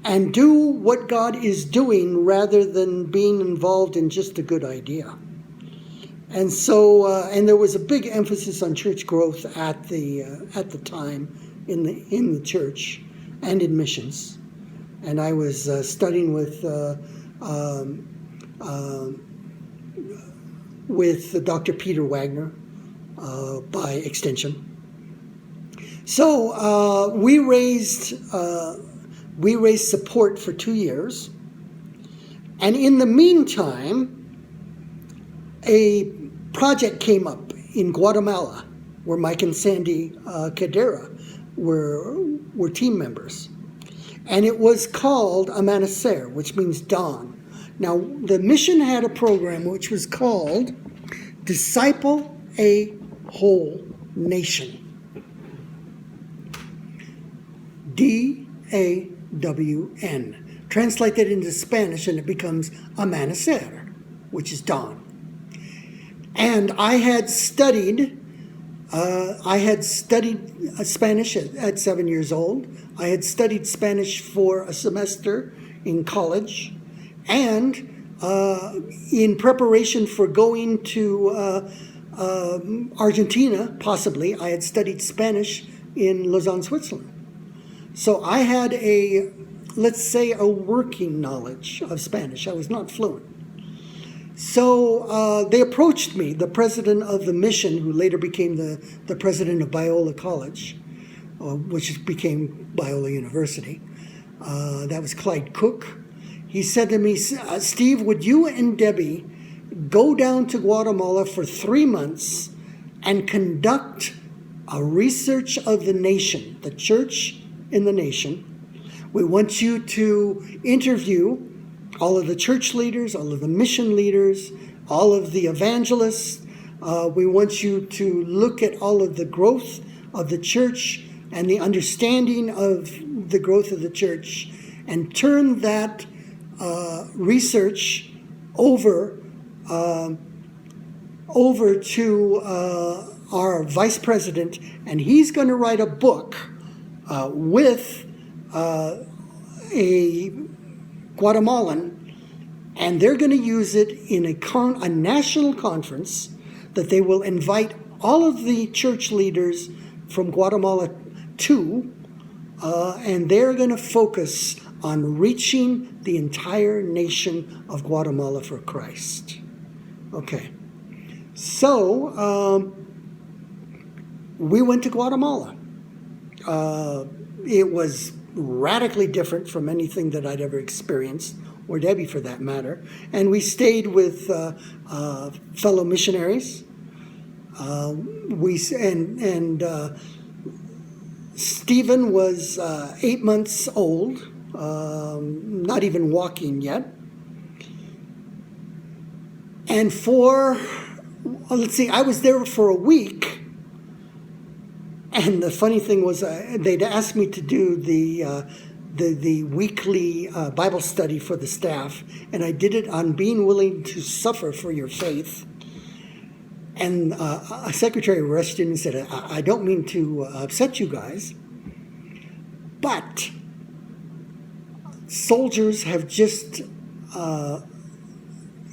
and do what God is doing rather than being involved in just a good idea. And so, and there was a big emphasis on church growth at the time in the church and in missions. And I was studying with Dr. Peter Wagner by extension. So we raised support for 2 years, and in the meantime, a project came up in Guatemala where Mike and Sandy Cadera were team members, and it was called Amanecer, which means dawn. Now, the mission had a program which was called Disciple a Whole Nation. D-A-W-N. Translate that into Spanish and it becomes Amanecer, which is dawn. And I had studied Spanish at 7 years old. I had studied Spanish for a semester in college. And in preparation for going to Argentina, possibly, I had studied Spanish in Lausanne, Switzerland. So I had let's say, a working knowledge of Spanish. I was not fluent. So they approached me, the president of the mission, who later became the president of Biola College, which became Biola University. That was Clyde Cook. He said to me, Steve, would you and Debbie go down to Guatemala for 3 months and conduct a research of the nation, the church in the nation? We want you to interview all of the church leaders, all of the mission leaders, all of the evangelists. We want you to look at all of the growth of the church and the understanding of the growth of the church, and turn that research over to our vice president, and he's going to write a book with a Guatemalan, and they're going to use it in a national conference that they will invite all of the church leaders from Guatemala to, and they're going to focus on reaching the entire nation of Guatemala for Christ. Okay, so we went to Guatemala. It was radically different from anything that I'd ever experienced, or Debbie for that matter. And we stayed with fellow missionaries. Stephen was 8 months old, not even walking yet. And I was there for a week. And the funny thing was, they'd asked me to do the weekly Bible study for the staff, and I did it on being willing to suffer for your faith. And a secretary rushed in and said, I don't mean to upset you guys, but soldiers have just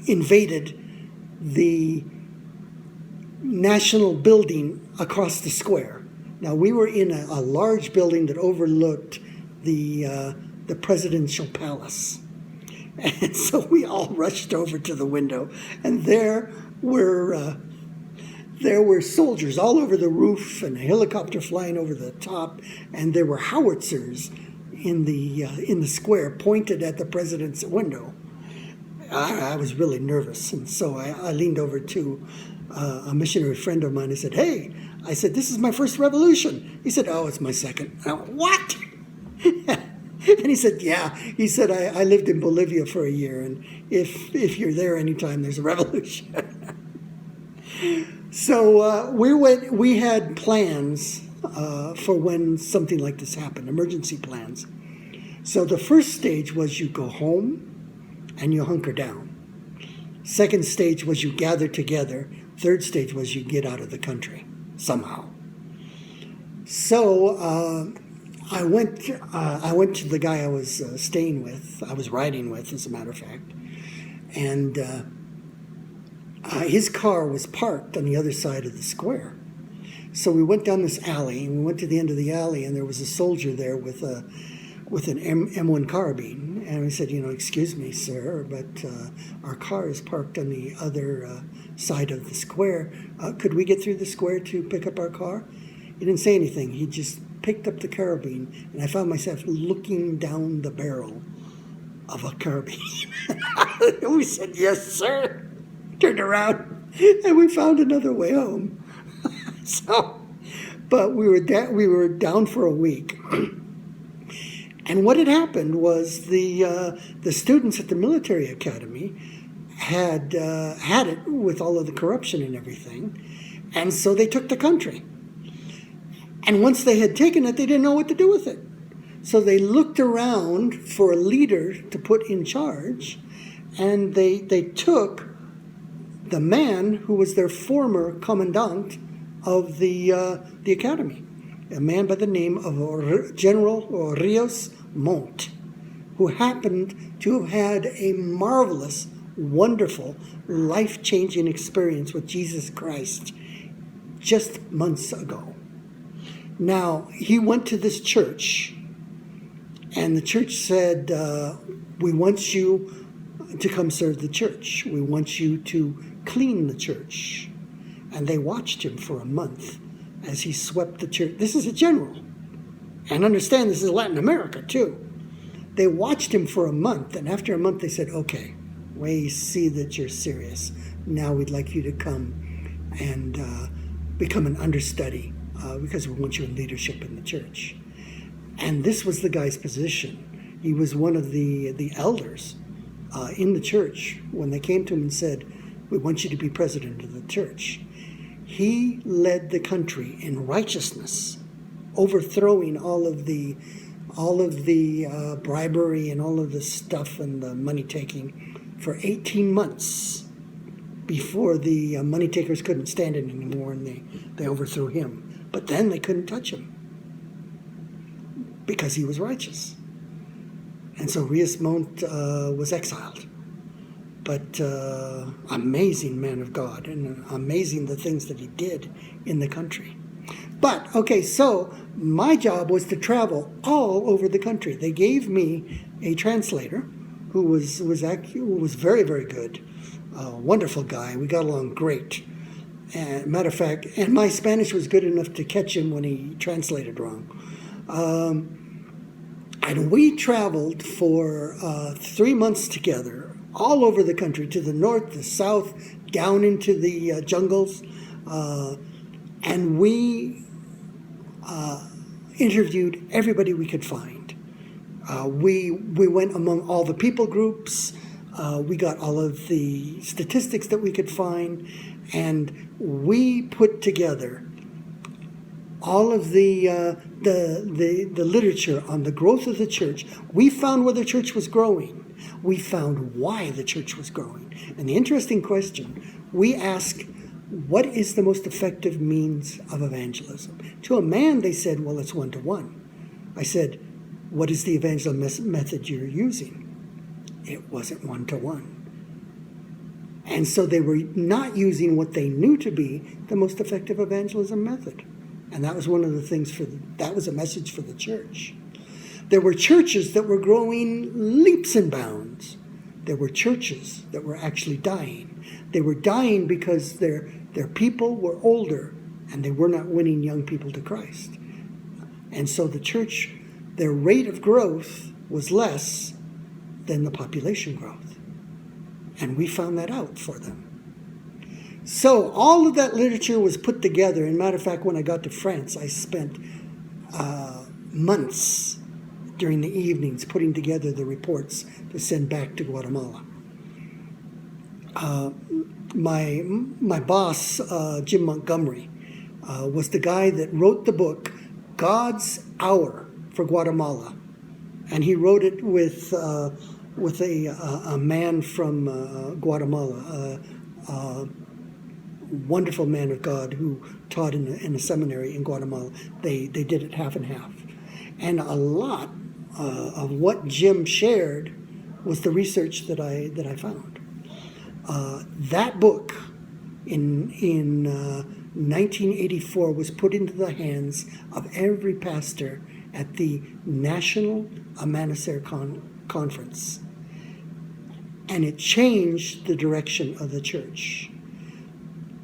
invaded the national building across the square. Now, we were in a large building that overlooked the presidential palace. And so we all rushed over to the window, and there were soldiers all over the roof and a helicopter flying over the top, and there were howitzers in the square pointed at the president's window. I was really nervous, and so I leaned over to a missionary friend of mine. I said, hey, I said, this is my first revolution. He said, oh, it's my second. I went, what? And he said, yeah. He said, I lived in Bolivia for a year, and if you're there anytime, there's a revolution. So we had plans for when something like this happened, emergency plans. So the first stage was you go home and you hunker down. Second stage was you gather together. Third stage was you get out of the country somehow. So I went to the guy I was staying with, I was riding with, as a matter of fact, and his car was parked on the other side of the square. So we went down this alley, and we went to the end of the alley, and there was a soldier there with an M1 carbine. And we said, excuse me, sir, but our car is parked on the other side of the square. Could we get through the square to pick up our car? He didn't say anything. He just picked up the carbine, and I found myself looking down the barrel of a carbine. And we said, yes, sir. Turned around, and we found another way home. But we were down for a week. And what had happened was the students at the military academy had it with all of the corruption and everything, and so they took the country. And once they had taken it, they didn't know what to do with it. So they looked around for a leader to put in charge, and they took the man who was their former commandant of the academy, a man by the name of General Rios Montt, who happened to have had a marvelous, wonderful, life-changing experience with Jesus Christ just months ago. Now, he went to this church, and the church said, we want you to come serve the church. We want you to clean the church. And they watched him for a month as he swept the church. This is a general. And understand, this is Latin America, too. They watched him for a month, and after a month they said, okay, we see that you're serious. Now we'd like you to come and become an understudy because we want you in leadership in the church. And this was the guy's position. He was one of the elders in the church when they came to him and said, we want you to be president of the church. He led the country in righteousness, overthrowing all of the bribery and all of the stuff and the money taking for 18 months before the money takers couldn't stand it anymore, and they overthrew him. But then they couldn't touch him because he was righteous. And so Rios Montt was exiled. But amazing man of God, and amazing the things that he did in the country. But, okay, so my job was to travel all over the country. They gave me a translator who was very, very good, a wonderful guy. We got along great. And matter of fact, and my Spanish was good enough to catch him when he translated wrong. And we traveled for 3 months together, all over the country, to the north, the south, down into the jungles. And we interviewed everybody we could find. We went among all the people groups. We got all of the statistics that we could find. And we put together all of the literature on the growth of the church. We found where the church was growing. We found why the church was growing. And the interesting question, we asked, what is the most effective means of evangelism? To a man, they said, well, it's 1-to-1. I said, what is the evangelism method you're using? It wasn't 1-to-1. And so they were not using what they knew to be the most effective evangelism method. And that was one of the things that was a message for the church. There were churches that were growing leaps and bounds. There were churches that were actually dying. They were dying because their people were older and they were not winning young people to Christ. And so the church, their rate of growth was less than the population growth. And we found that out for them. So all of that literature was put together. And matter of fact, when I got to France, I spent months during the evenings putting together the reports to send back to Guatemala. My boss, Jim Montgomery, was the guy that wrote the book God's Hour for Guatemala, and he wrote it with a man from Guatemala, a wonderful man of God who taught in a seminary in Guatemala. They did it half and half, and a lot of what Jim shared was the research that I found. That book in 1984 was put into the hands of every pastor at the National Amanecer Conference, and it changed the direction of the church.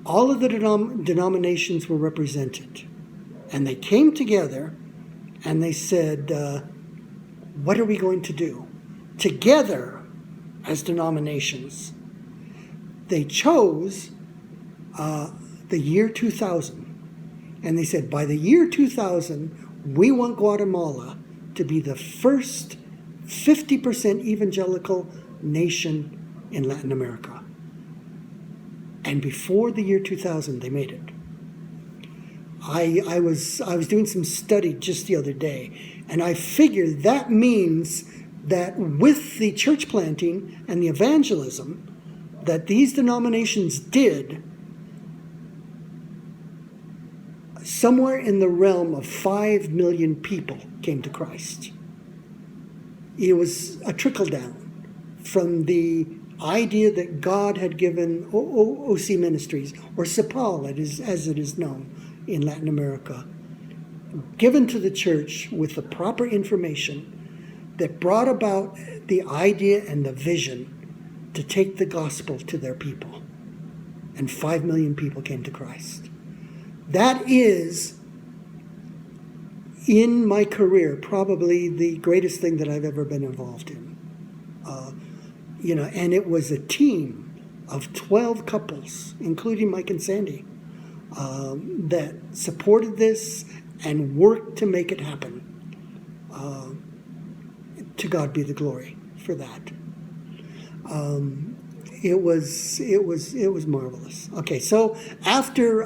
All of the denominations were represented, and they came together and they said, what are we going to do? Together as denominations. They chose the year 2000, and they said, by the year 2000, we want Guatemala to be the first 50% evangelical nation in Latin America. And before the year 2000, they made it. I was doing some study just the other day, and I figured that means that with the church planting and the evangelism that these denominations did, somewhere in the realm of 5 million people came to Christ. It was a trickle down from the idea that God had given OC Ministries, or CEPAL as it is known in Latin America, given to the church with the proper information that brought about the idea and the vision to take the gospel to their people. And 5 million people came to Christ. That is, in my career, probably the greatest thing that I've ever been involved in. And it was a team of 12 couples, including Mike and Sandy, that supported this and worked to make it happen. To God be the glory for that. It was marvelous. Okay, so after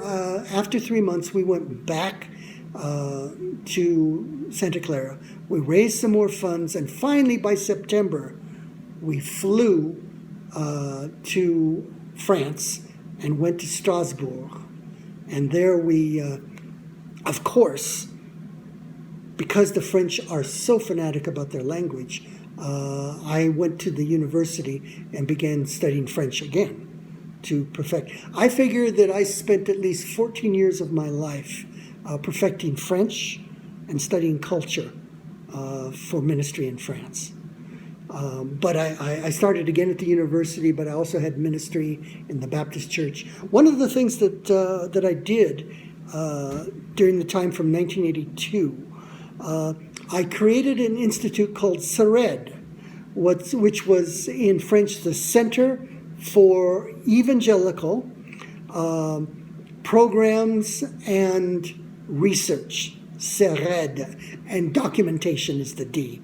3 months, we went back to Santa Clara. We raised some more funds, and finally by September, we flew to France and went to Strasbourg. And there we, of course, because the French are so fanatic about their language, I went to the university and began studying French again to perfect. I figure that I spent at least 14 years of my life perfecting French and studying culture for ministry in France. But I started again at the university, but I also had ministry in the Baptist church. One of the things that I did during the time from 1982, I created an institute called CERED, which was in French the Center for Evangelical Programs and Research, CERED, and documentation is the D.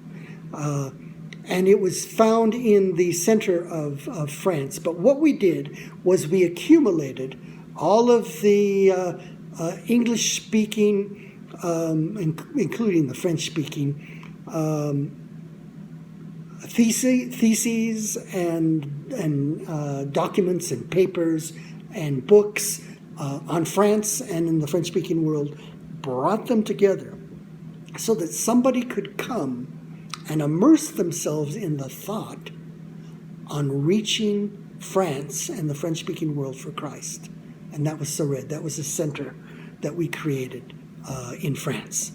And it was found in the center of France. But what we did was we accumulated all of the English-speaking, including the French-speaking, theses and documents and papers and books on France and in the French-speaking world, brought them together so that somebody could come and immerse themselves in the thought on reaching France and the French-speaking world for Christ. And that was CERED. That was a center that we created in France.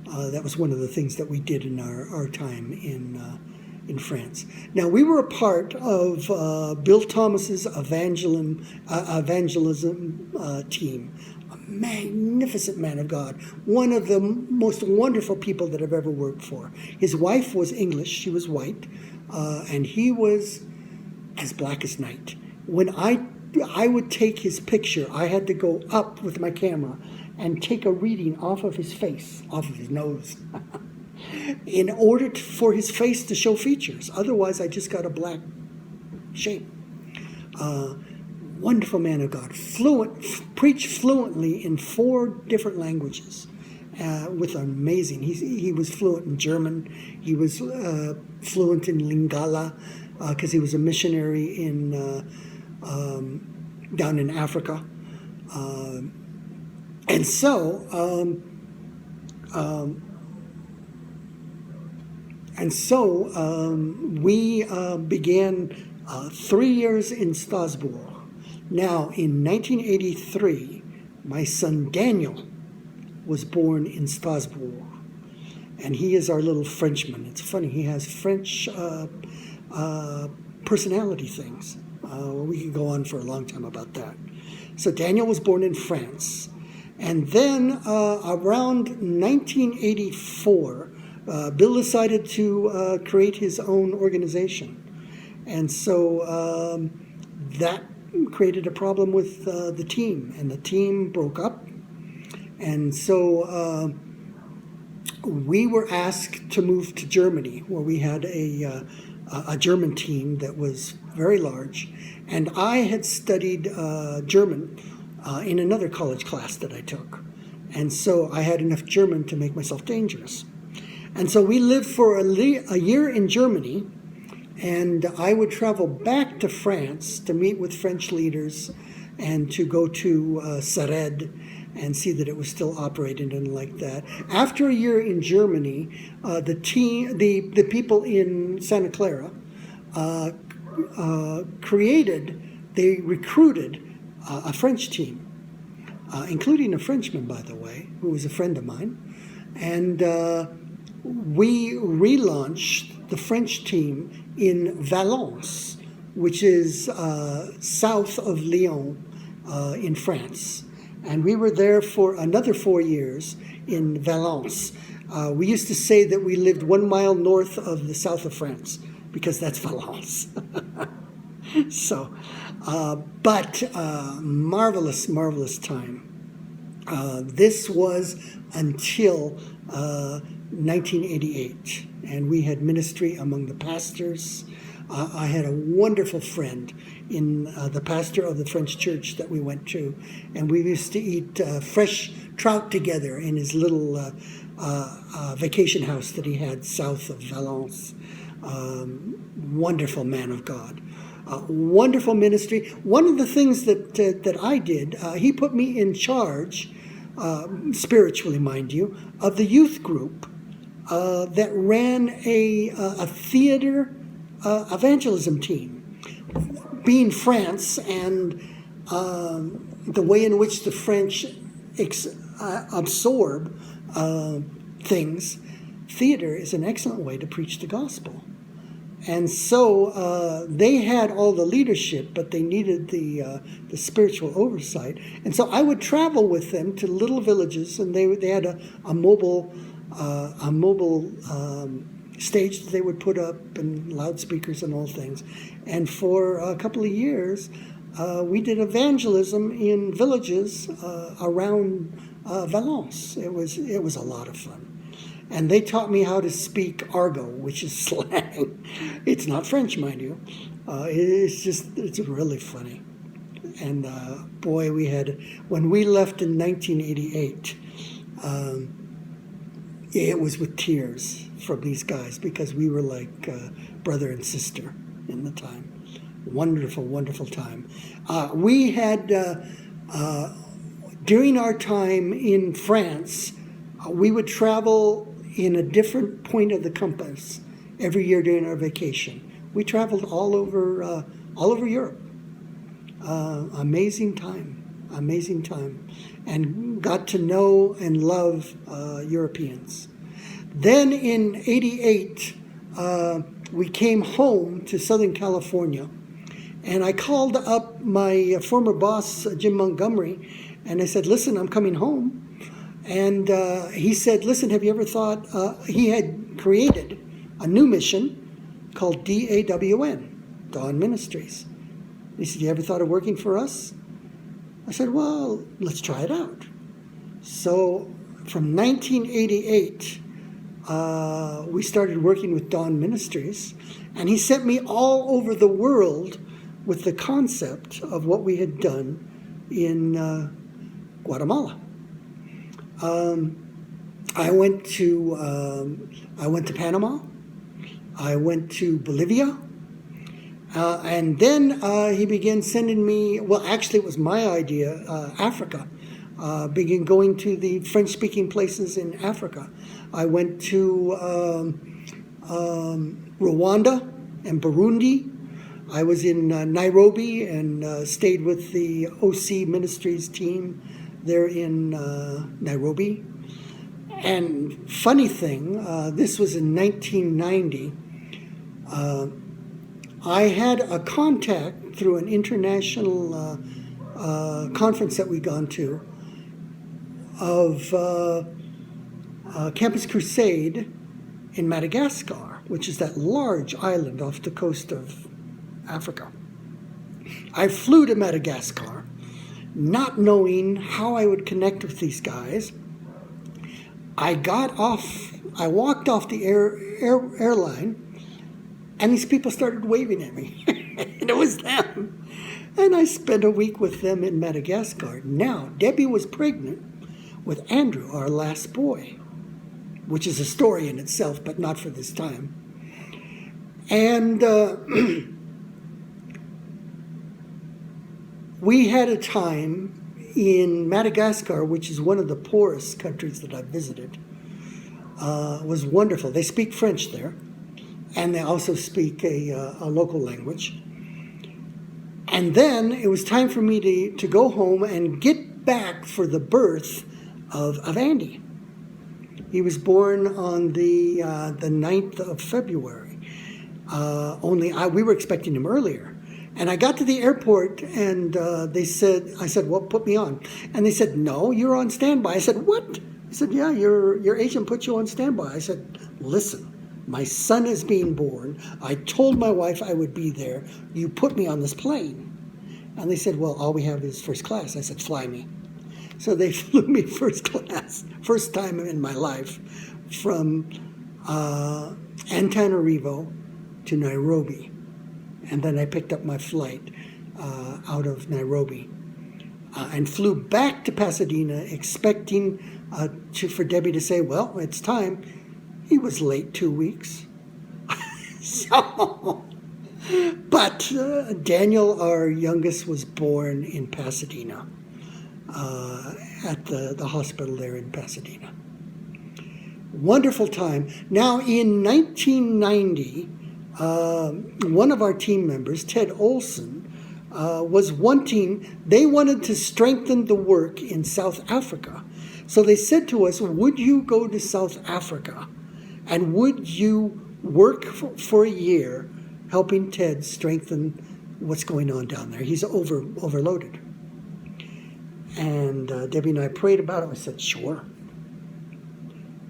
That was one of the things that we did in our time in France. Now, we were a part of Bill Thomas's evangelism team. A magnificent man of God, one of the most wonderful people that I've ever worked for. His wife was English, she was white, and he was as black as night. When I I would take his picture. I had to go up with my camera and take a reading off of his face, off of his nose, in order for his face to show features. Otherwise, I just got a black shape. Wonderful man of God, preached fluently in 4 different languages, with amazing. He was fluent in German. He was fluent in Lingala, because he was a missionary in down in Africa, and so we began 3 years in Strasbourg. Now, in 1983, my son Daniel was born in Strasbourg, and he is our little Frenchman. It's funny, he has French personality things. We could go on for a long time about that. So Daniel was born in France, and then around 1984, Bill decided to create his own organization, and so that created a problem with the team, and the team broke up. And so we were asked to move to Germany, where we had a German team that was very large. And I had studied German in another college class that I took. And so I had enough German to make myself dangerous. And so we lived for a year in Germany, and I would travel back to France to meet with French leaders and to go to Sared and see that it was still operating and like that. After a year in Germany, the people in Santa Clara they recruited a French team, including a Frenchman, by the way, who was a friend of mine. And we relaunched the French team in Valence, which is south of Lyon in France. And we were there for another 4 years in Valence. We used to say that we lived 1 mile north of the south of France, because that's Valence. So, but marvelous, marvelous time. This was until 1988, and we had ministry among the pastors. I had a wonderful friend in the pastor of the French church that we went to, and we used to eat fresh trout together in his little vacation house that he had south of Valence. Wonderful man of God. Wonderful ministry. One of the things that I did, he put me in charge, spiritually, mind you, of the youth group that ran a theater evangelism team. Being France and the way in which the French absorb things, theater is an excellent way to preach the gospel. And so they had all the leadership, but they needed the spiritual oversight. And so I would travel with them to little villages, and they had a mobile stage that they would put up, and loudspeakers and all things. And for a couple of years, we did evangelism in villages around Valence. It was a lot of fun. And they taught me how to speak argot, which is slang. It's not French, mind you. It's really funny. And boy, when we left in 1988, it was with tears from these guys, because we were like brother and sister in the time. Wonderful, wonderful time. We had, during our time in France, we would travel in a different point of the compass every year during our vacation. We traveled all over Europe. Amazing time, and got to know and love Europeans. Then in '88, we came home to Southern California, and I called up my former boss, Jim Montgomery, and I said, "Listen, I'm coming home." And he said, "Listen, have you ever thought," he had created a new mission called DAWN, Dawn Ministries. He said, you ever thought of working for us? I said, well, let's try it out. So from 1988, we started working with Dawn Ministries, and he sent me all over the world with the concept of what we had done in Guatemala. I went to Panama. I went to Bolivia. And then he began sending me, well, actually it was my idea, Africa. Began going to the French-speaking places in Africa. I went to Rwanda and Burundi. I was in Nairobi and stayed with the OC Ministries team there in Nairobi. And funny thing, this was in 1990. I had a contact through an international conference that we'd gone to of Campus Crusade in Madagascar, which is that large island off the coast of Africa. I flew to Madagascar, not knowing how I would connect with these guys. I walked off the airline, and these people started waving at me. And it was them. And I spent a week with them in Madagascar. Now, Debbie was pregnant with Andrew, our last boy, which is a story in itself, but not for this time. And we had a time in Madagascar, which is one of the poorest countries that I've visited. Was wonderful. They speak French there, and they also speak a local language. And then it was time for me to go home and get back for the birth of Andy. He was born on the 9th of February. We were expecting him earlier. And I got to the airport, and I said, well, put me on. And they said, no, you're on standby. I said, what? He said, yeah, your agent put you on standby. I said, listen, my son is being born. I told my wife I would be there. You put me on this plane. And they said, well, all we have is first class. I said, fly me. So they flew me first class, first time in my life, from Antananarivo to Nairobi. And then I picked up my flight out of Nairobi and flew back to Pasadena, expecting for Debbie to say, well, it's time. He was late 2 weeks. But Daniel, our youngest, was born in Pasadena, at the hospital there in Pasadena. Wonderful time. Now, in 1990, one of our team members, Ted Olson, they wanted to strengthen the work in South Africa. So they said to us, would you go to South Africa and would you work for a year helping Ted strengthen what's going on down there? He's overloaded. And Debbie and I prayed about it. I said, sure.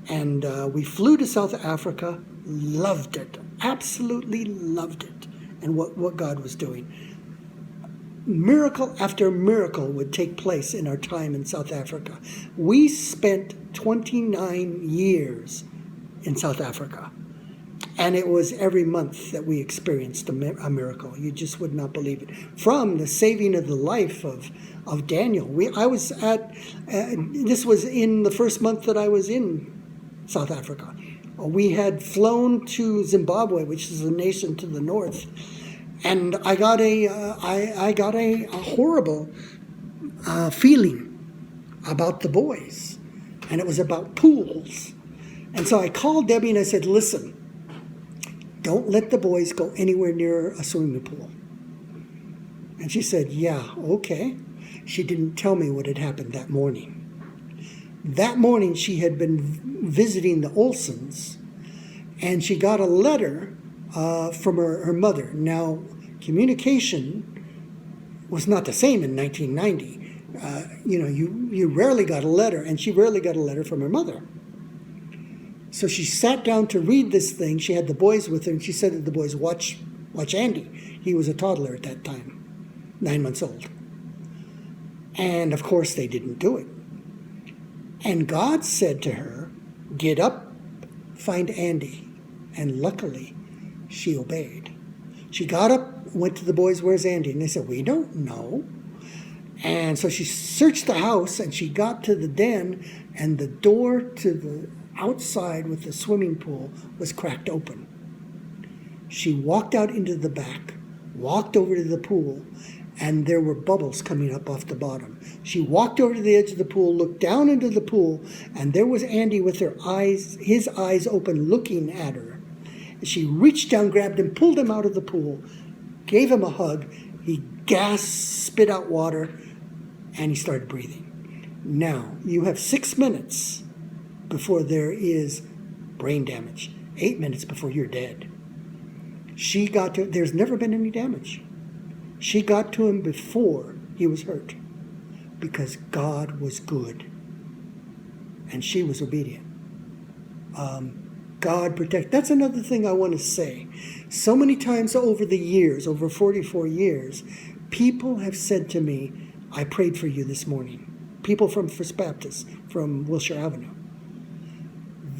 And we flew to South Africa, loved it, absolutely loved it, and what God was doing. Miracle after miracle would take place in our time in South Africa. We spent 29 years in South Africa, and it was every month that we experienced a miracle. You just would not believe it. From the saving of the life of Daniel. This was in the first month that I was in South Africa. We had flown to Zimbabwe, which is a nation to the north, and I got a horrible feeling about the boys, and it was about pools. And so I called Debbie and I said, listen, don't let the boys go anywhere near a swimming pool. And she said, yeah, okay. She didn't tell me what had happened that morning. That morning she had been visiting the Olsons, and she got a letter from her mother. Now, communication was not the same in 1990. You rarely got a letter, and she rarely got a letter from her mother. So she sat down to read this thing. She had the boys with her, and she said to the boys, watch Andy. He was a toddler at that time. 9 months old. And of course they didn't do it. And God said to her, get up, find Andy. And luckily, she obeyed. She got up, went to the boys, where's Andy? And they said, we don't know. And so she searched the house, and she got to the den, and the door to the outside with the swimming pool was cracked open. She walked out into the back, walked over to the pool, and there were bubbles coming up off the bottom. She walked over to the edge of the pool, looked down into the pool, and there was Andy with his eyes open, looking at her. She reached down, grabbed him, pulled him out of the pool, gave him a hug. He gasped, spit out water, and he started breathing. Now, you have 6 minutes before there is brain damage. 8 minutes before you're dead. There's never been any damage. She got to him before he was hurt because God was good and she was obedient. God protect. That's another thing I want to say. So many times over the years, over 44 years, people have said to me, I prayed for you this morning. People from First Baptist, from Wilshire Avenue.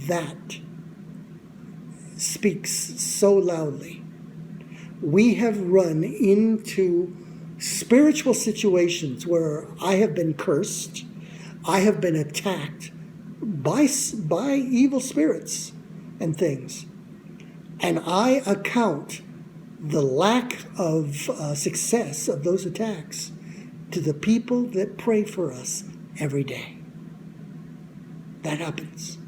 That speaks so loudly. We have run into spiritual situations where I have been cursed, I have been attacked by evil spirits and things. And I account the lack of success of those attacks to the people that pray for us every day. That happens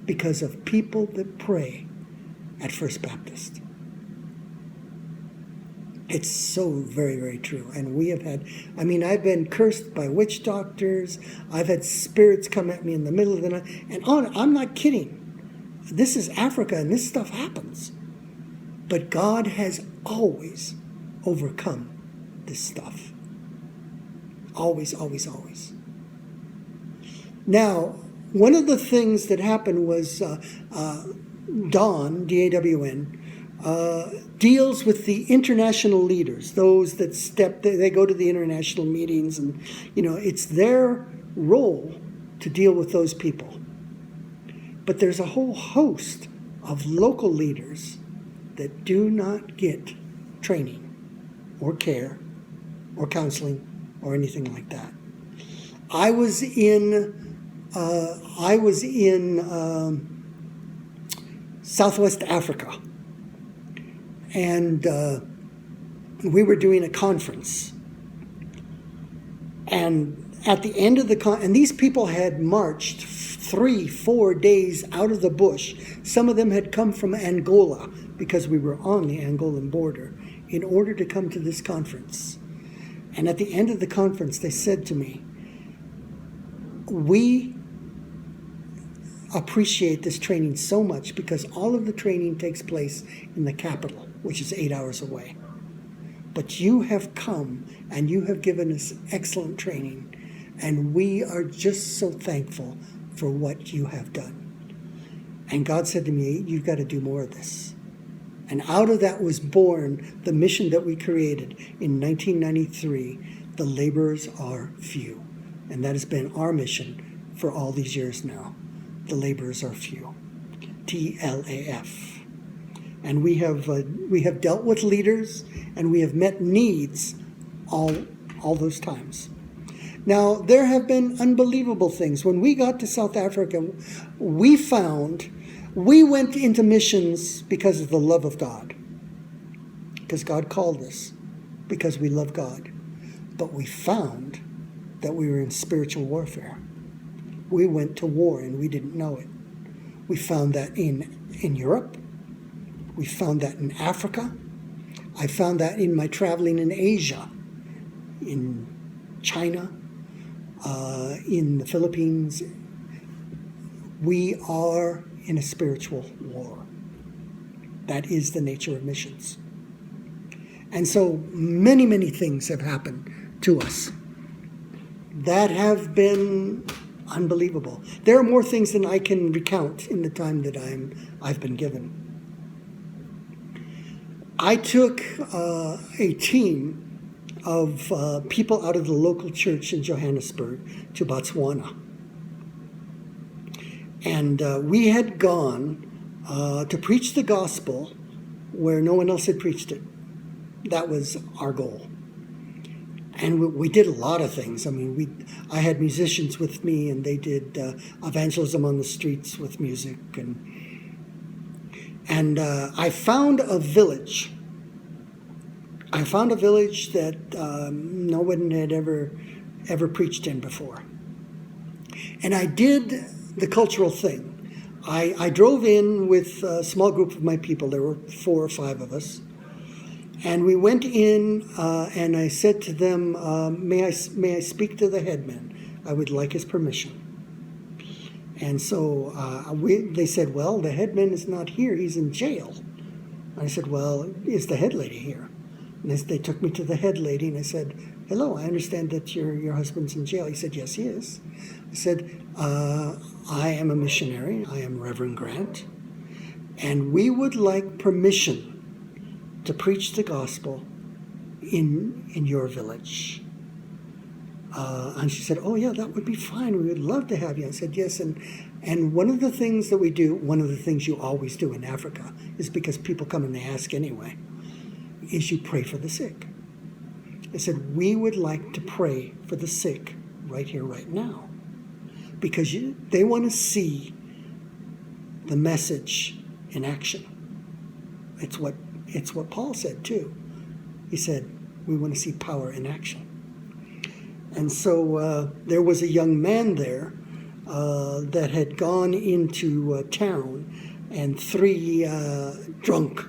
because of people that pray at First Baptist. It's so very, very true. And we have had, I've been cursed by witch doctors. I've had spirits come at me in the middle of the night. And I'm not kidding. This is Africa and this stuff happens. But God has always overcome this stuff. Always, always, always. Now, one of the things that happened was Dawn, D-A-W-N, deals with the international leaders, those that they go to the international meetings, and it's their role to deal with those people. But there's a whole host of local leaders that do not get training or care or counseling or anything like that. I was in Southwest Africa. And we were doing a conference. And at the end of the and these people had marched 3-4 days out of the bush. Some of them had come from Angola because we were on the Angolan border in order to come to this conference. And at the end of the conference, they said to me, we appreciate this training so much because all of the training takes place in the capital, which is 8 hours away. But you have come and you have given us excellent training, and we are just so thankful for what you have done. And God said to me, you've got to do more of this. And out of that was born the mission that we created in 1993, The Laborers Are Few. And that has been our mission for all these years now. The laborers are few. TLAF. And we have dealt with leaders and we have met needs all those times. Now, there have been unbelievable things. When we got to South Africa, we went into missions because of the love of God. Because God called us. Because we love God. But we found that we were in spiritual warfare. We went to war and we didn't know it. We found that in Europe. We found that in Africa. I found that in my traveling in Asia, in China, in the Philippines. We are in a spiritual war. That is the nature of missions. And so many, many things have happened to us that have been unbelievable. There are more things than I can recount in the time that I've been given. I took a team of people out of the local church in Johannesburg to Botswana. And we had gone to preach the gospel where no one else had preached it. That was our goal. And we did a lot of things. I mean, I had musicians with me, and they did evangelism on the streets with music. And I found a village. I found a village that no one had ever preached in before. And I did the cultural thing. I drove in with a small group of my people. There were 4 or 5 of us. And we went in, and I said to them, may I speak to the headman? I would like his permission. And so they said, well, the headman is not here. He's in jail. And I said, well, is the head lady here? And they took me to the head lady, and I said, hello, I understand that your husband's in jail. He said, yes, he is. I said, I am a missionary. I am Reverend Grant. And we would like permission to preach the gospel in your village. And she said, oh yeah, that would be fine. We would love to have you. I said, yes. And one of the things that we do, one of the things you always do in Africa, is because people come and they ask anyway, is you pray for the sick. I said, we would like to pray for the sick right here, right now. Because they want to see the message in action. It's what Paul said too. He said, we want to see power in action. And so there was a young man there that had gone into town, and 3 drunk,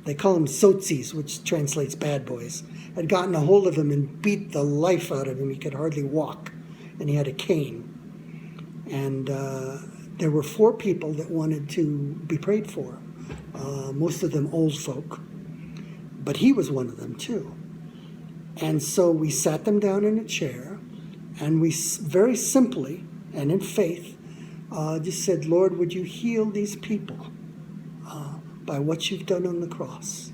they call them sotsis, which translates bad boys, had gotten a hold of him and beat the life out of him. He could hardly walk, and he had a cane. And there were 4 people that wanted to be prayed for, most of them old folk. But he was one of them too. And so we sat them down in a chair, and we very simply and in faith just said, Lord, would you heal these people by what you've done on the cross?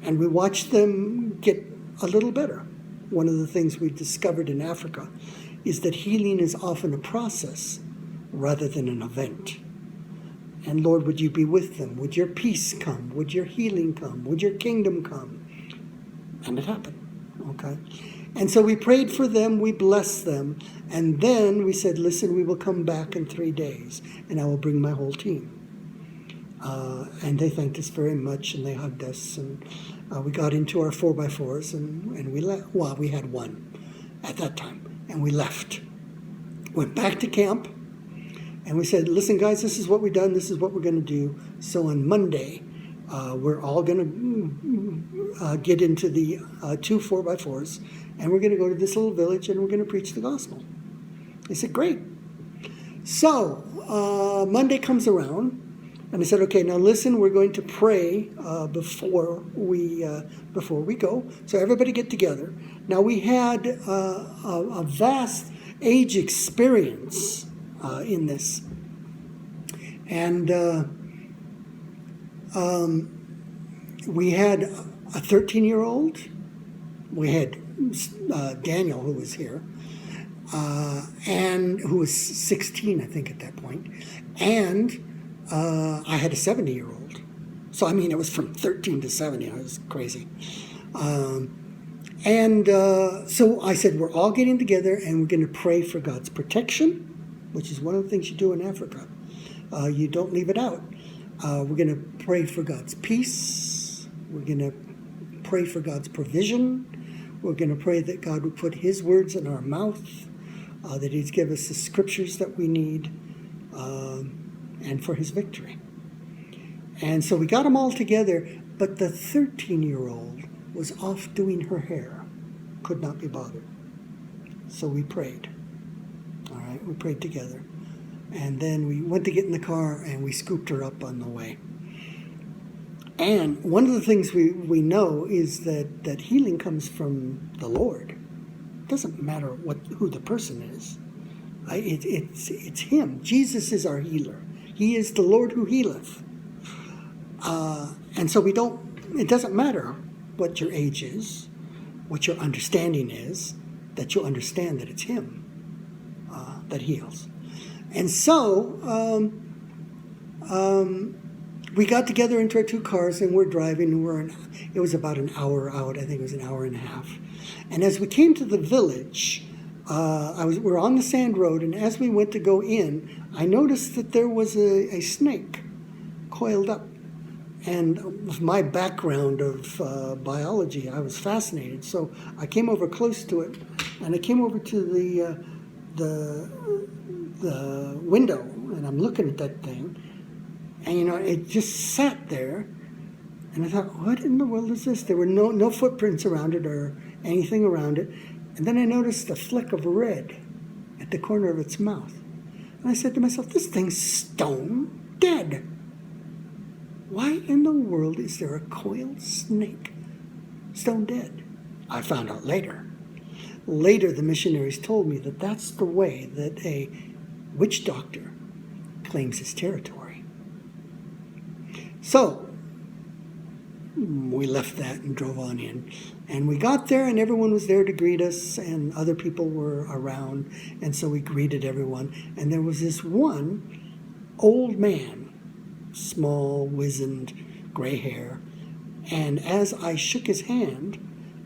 And we watched them get a little better. One of the things we discovered in Africa is that healing is often a process rather than an event. And Lord, would you be with them? Would your peace come? Would your healing come? Would your kingdom come? And it happened, okay? And so we prayed for them, we blessed them, and then we said, listen, we will come back in 3 days, and I will bring my whole team. And they thanked us very much, and they hugged us, and we got into our 4x4s, and we left. Well, we had one at that time, and we left. Went back to camp, and we said, listen, guys, this is what we've done. This is what we're going to do. So on Monday, we're all going to get into the 2 4x4s, and we're going to go to this little village, and we're going to preach the gospel. They said, great. So Monday comes around, and I said, okay, now listen, we're going to pray before we go. So everybody get together. Now we had a vast age experience in this. And we had a 13-year-old. We had Daniel, who was here, and who was 16, I think, at that point. And I had a 70-year-old. So, I mean, it was from 13 to 70. It was crazy. So I said, we're all getting together, and we're going to pray for God's protection, which is one of the things you do in Africa. You don't leave it out. We're going to pray for God's peace. We're going to pray for God's provision. We're going to pray that God would put his words in our mouth, that he'd give us the scriptures that we need, and for his victory. And so we got them all together, but the 13-year-old was off doing her hair, could not be bothered. So we prayed. All right, we prayed together. And then we went to get in the car, and we scooped her up on the way. And one of the things we know is that healing comes from the Lord. It doesn't matter who the person is. It's him. Jesus is our healer. He is the Lord who healeth. And so it doesn't matter what your age is. what your understanding is, that you'll understand that it's him that heals. And so we got together into our 2 cars and we're driving. It was about an hour out. I think it was an hour and a half. And as we came to the village, we're on the sand road, and as we went to go in, I noticed that there was a snake coiled up. And with my background of biology, I was fascinated. So I came over close to it, and I came over to the window, and I'm looking at that thing, and it just sat there, and I thought, what in the world is this? There were no footprints around it or anything around it, and then I noticed a fleck of red at the corner of its mouth, and I said to myself, this thing's stone dead. Why in the world is there a coiled snake stone dead? I found out later. Later, the missionaries told me that that's the way that a witch doctor claims his territory. So, we left that and drove on in. And we got there, and everyone was there to greet us, and other people were around, and so we greeted everyone. And there was this one old man, small, wizened, gray hair, and as I shook his hand,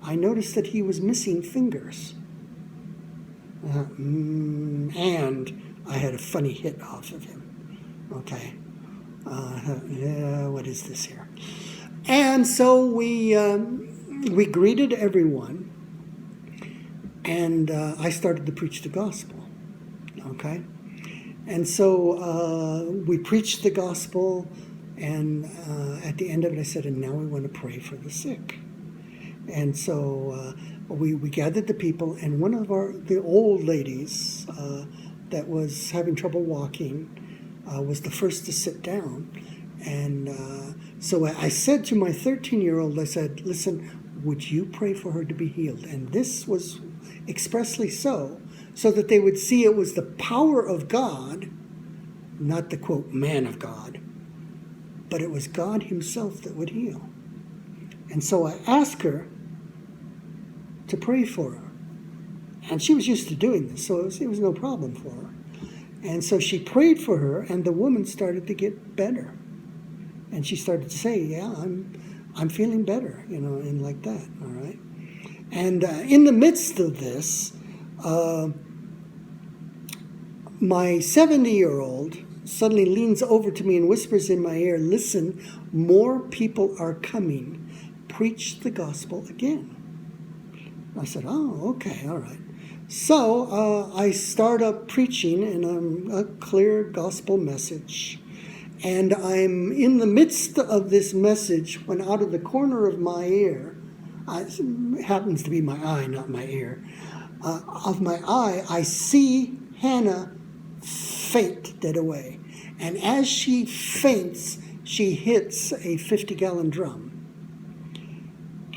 I noticed that he was missing fingers. And I had a funny hit off of him. Okay. What is this here? And so we greeted everyone, and I started to preach the gospel. Okay. And so we preached the gospel, and at the end of it I said, and now we want to pray for the sick. And so we gathered the people, and one of the old ladies that was having trouble walking was the first to sit down. And so I said to my 13-year-old, I said, listen, would you pray for her to be healed? And this was expressly so that they would see it was the power of God, not the, quote, man of God, but it was God himself that would heal. And so I asked her to pray for her. And she was used to doing this, so it was no problem for her. And so she prayed for her, and the woman started to get better. And she started to say, yeah, I'm feeling better, and like that, all right? And in the midst of this, my 70-year-old suddenly leans over to me and whispers in my ear, listen, more people are coming. Preach the gospel again. I said, oh, okay, all right. So I start up preaching in a clear gospel message. And I'm in the midst of this message when out of the corner of my ear, it happens to be my eye, not my ear, of my eye, I see Hannah faint dead away. And as she faints, she hits a 50-gallon drum.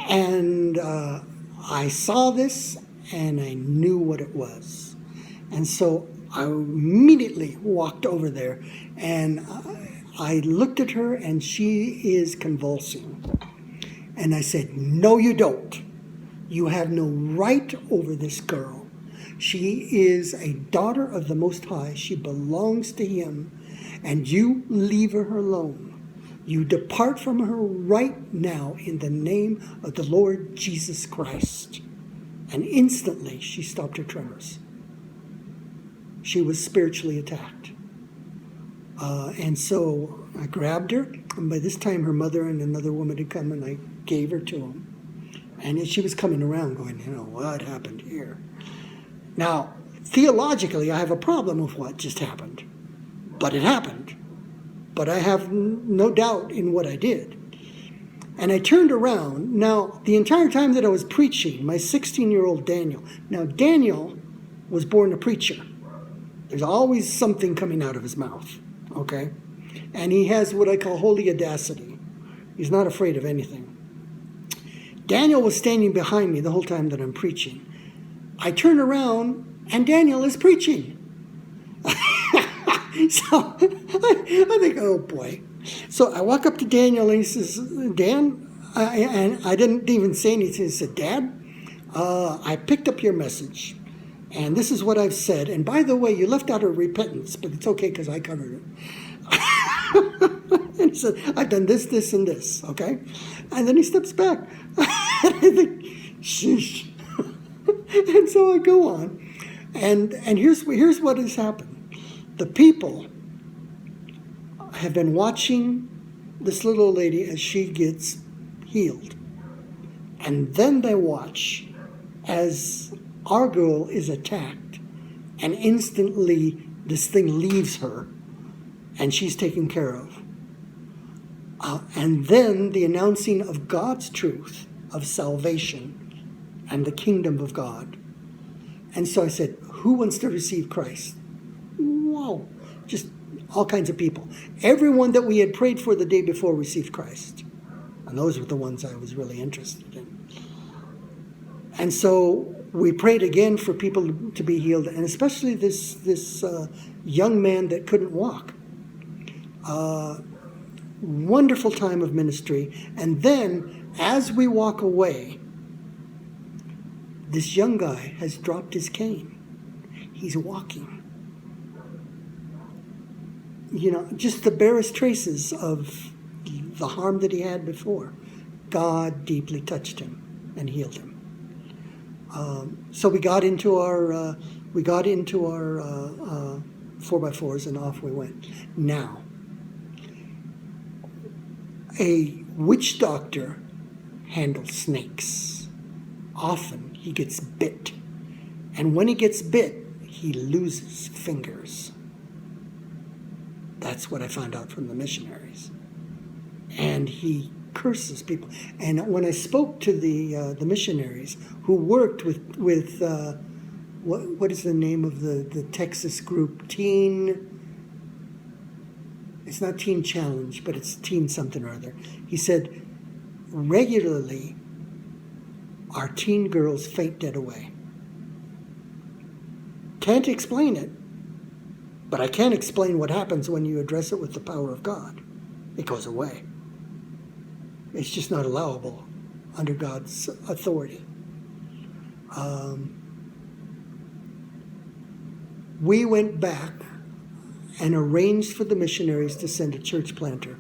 And I saw this, and I knew what it was. And so I immediately walked over there, and I looked at her, and she is convulsing. And I said, no, you don't. You have no right over this girl. She is a daughter of the Most High. She belongs to him, and you leave her alone. You depart from her right now in the name of the Lord Jesus Christ. And instantly she stopped her tremors. She was spiritually attacked. And so I grabbed her, and by this time her mother and another woman had come, and I gave her to them. And she was coming around going, what happened here? Now, theologically, I have a problem with what just happened. But it happened. But I have no doubt in what I did. And I turned around. Now, the entire time that I was preaching, my 16-year-old Daniel. Now, Daniel was born a preacher. There's always something coming out of his mouth, okay? And he has what I call holy audacity. He's not afraid of anything. Daniel was standing behind me the whole time that I'm preaching. I turn around, and Daniel is preaching. So I think, oh boy. So I walk up to Daniel, and he says, Dan, and I didn't even say anything. He said, Dad, I picked up your message, and this is what I've said. And by the way, you left out a repentance, but it's okay because I covered it. And he said, I've done this, this, and this, okay? And then he steps back. And I think, sheesh. And so I go on. And here's what has happened. The people have been watching this little old lady as she gets healed. And then they watch as our girl is attacked, and instantly this thing leaves her, and she's taken care of. And then the announcing of God's truth of salvation and the kingdom of God. And so I said, who wants to receive Christ? Wow, just all kinds of people. Everyone that we had prayed for the day before received Christ. And those were the ones I was really interested in. And so we prayed again for people to be healed, and especially this young man that couldn't walk. Wonderful time of ministry. And then, as we walk away, this young guy has dropped his cane. He's walking. You know, just the barest traces of the harm that he had before. God deeply touched him and healed him. So we got into our 4x4s and off we went. Now, a witch doctor handles snakes. Often he gets bit. And when he gets bit, he loses fingers. That's what I found out from the missionaries. And he curses people. And when I spoke to the missionaries who worked with what is the name of the Texas group? It's not Teen Challenge, but it's Teen something or other. He said, regularly, our teen girls faint dead away. Can't explain it, but I can explain what happens when you address it with the power of God. It goes away. It's just not allowable under God's authority. We went back and arranged for the missionaries to send a church planter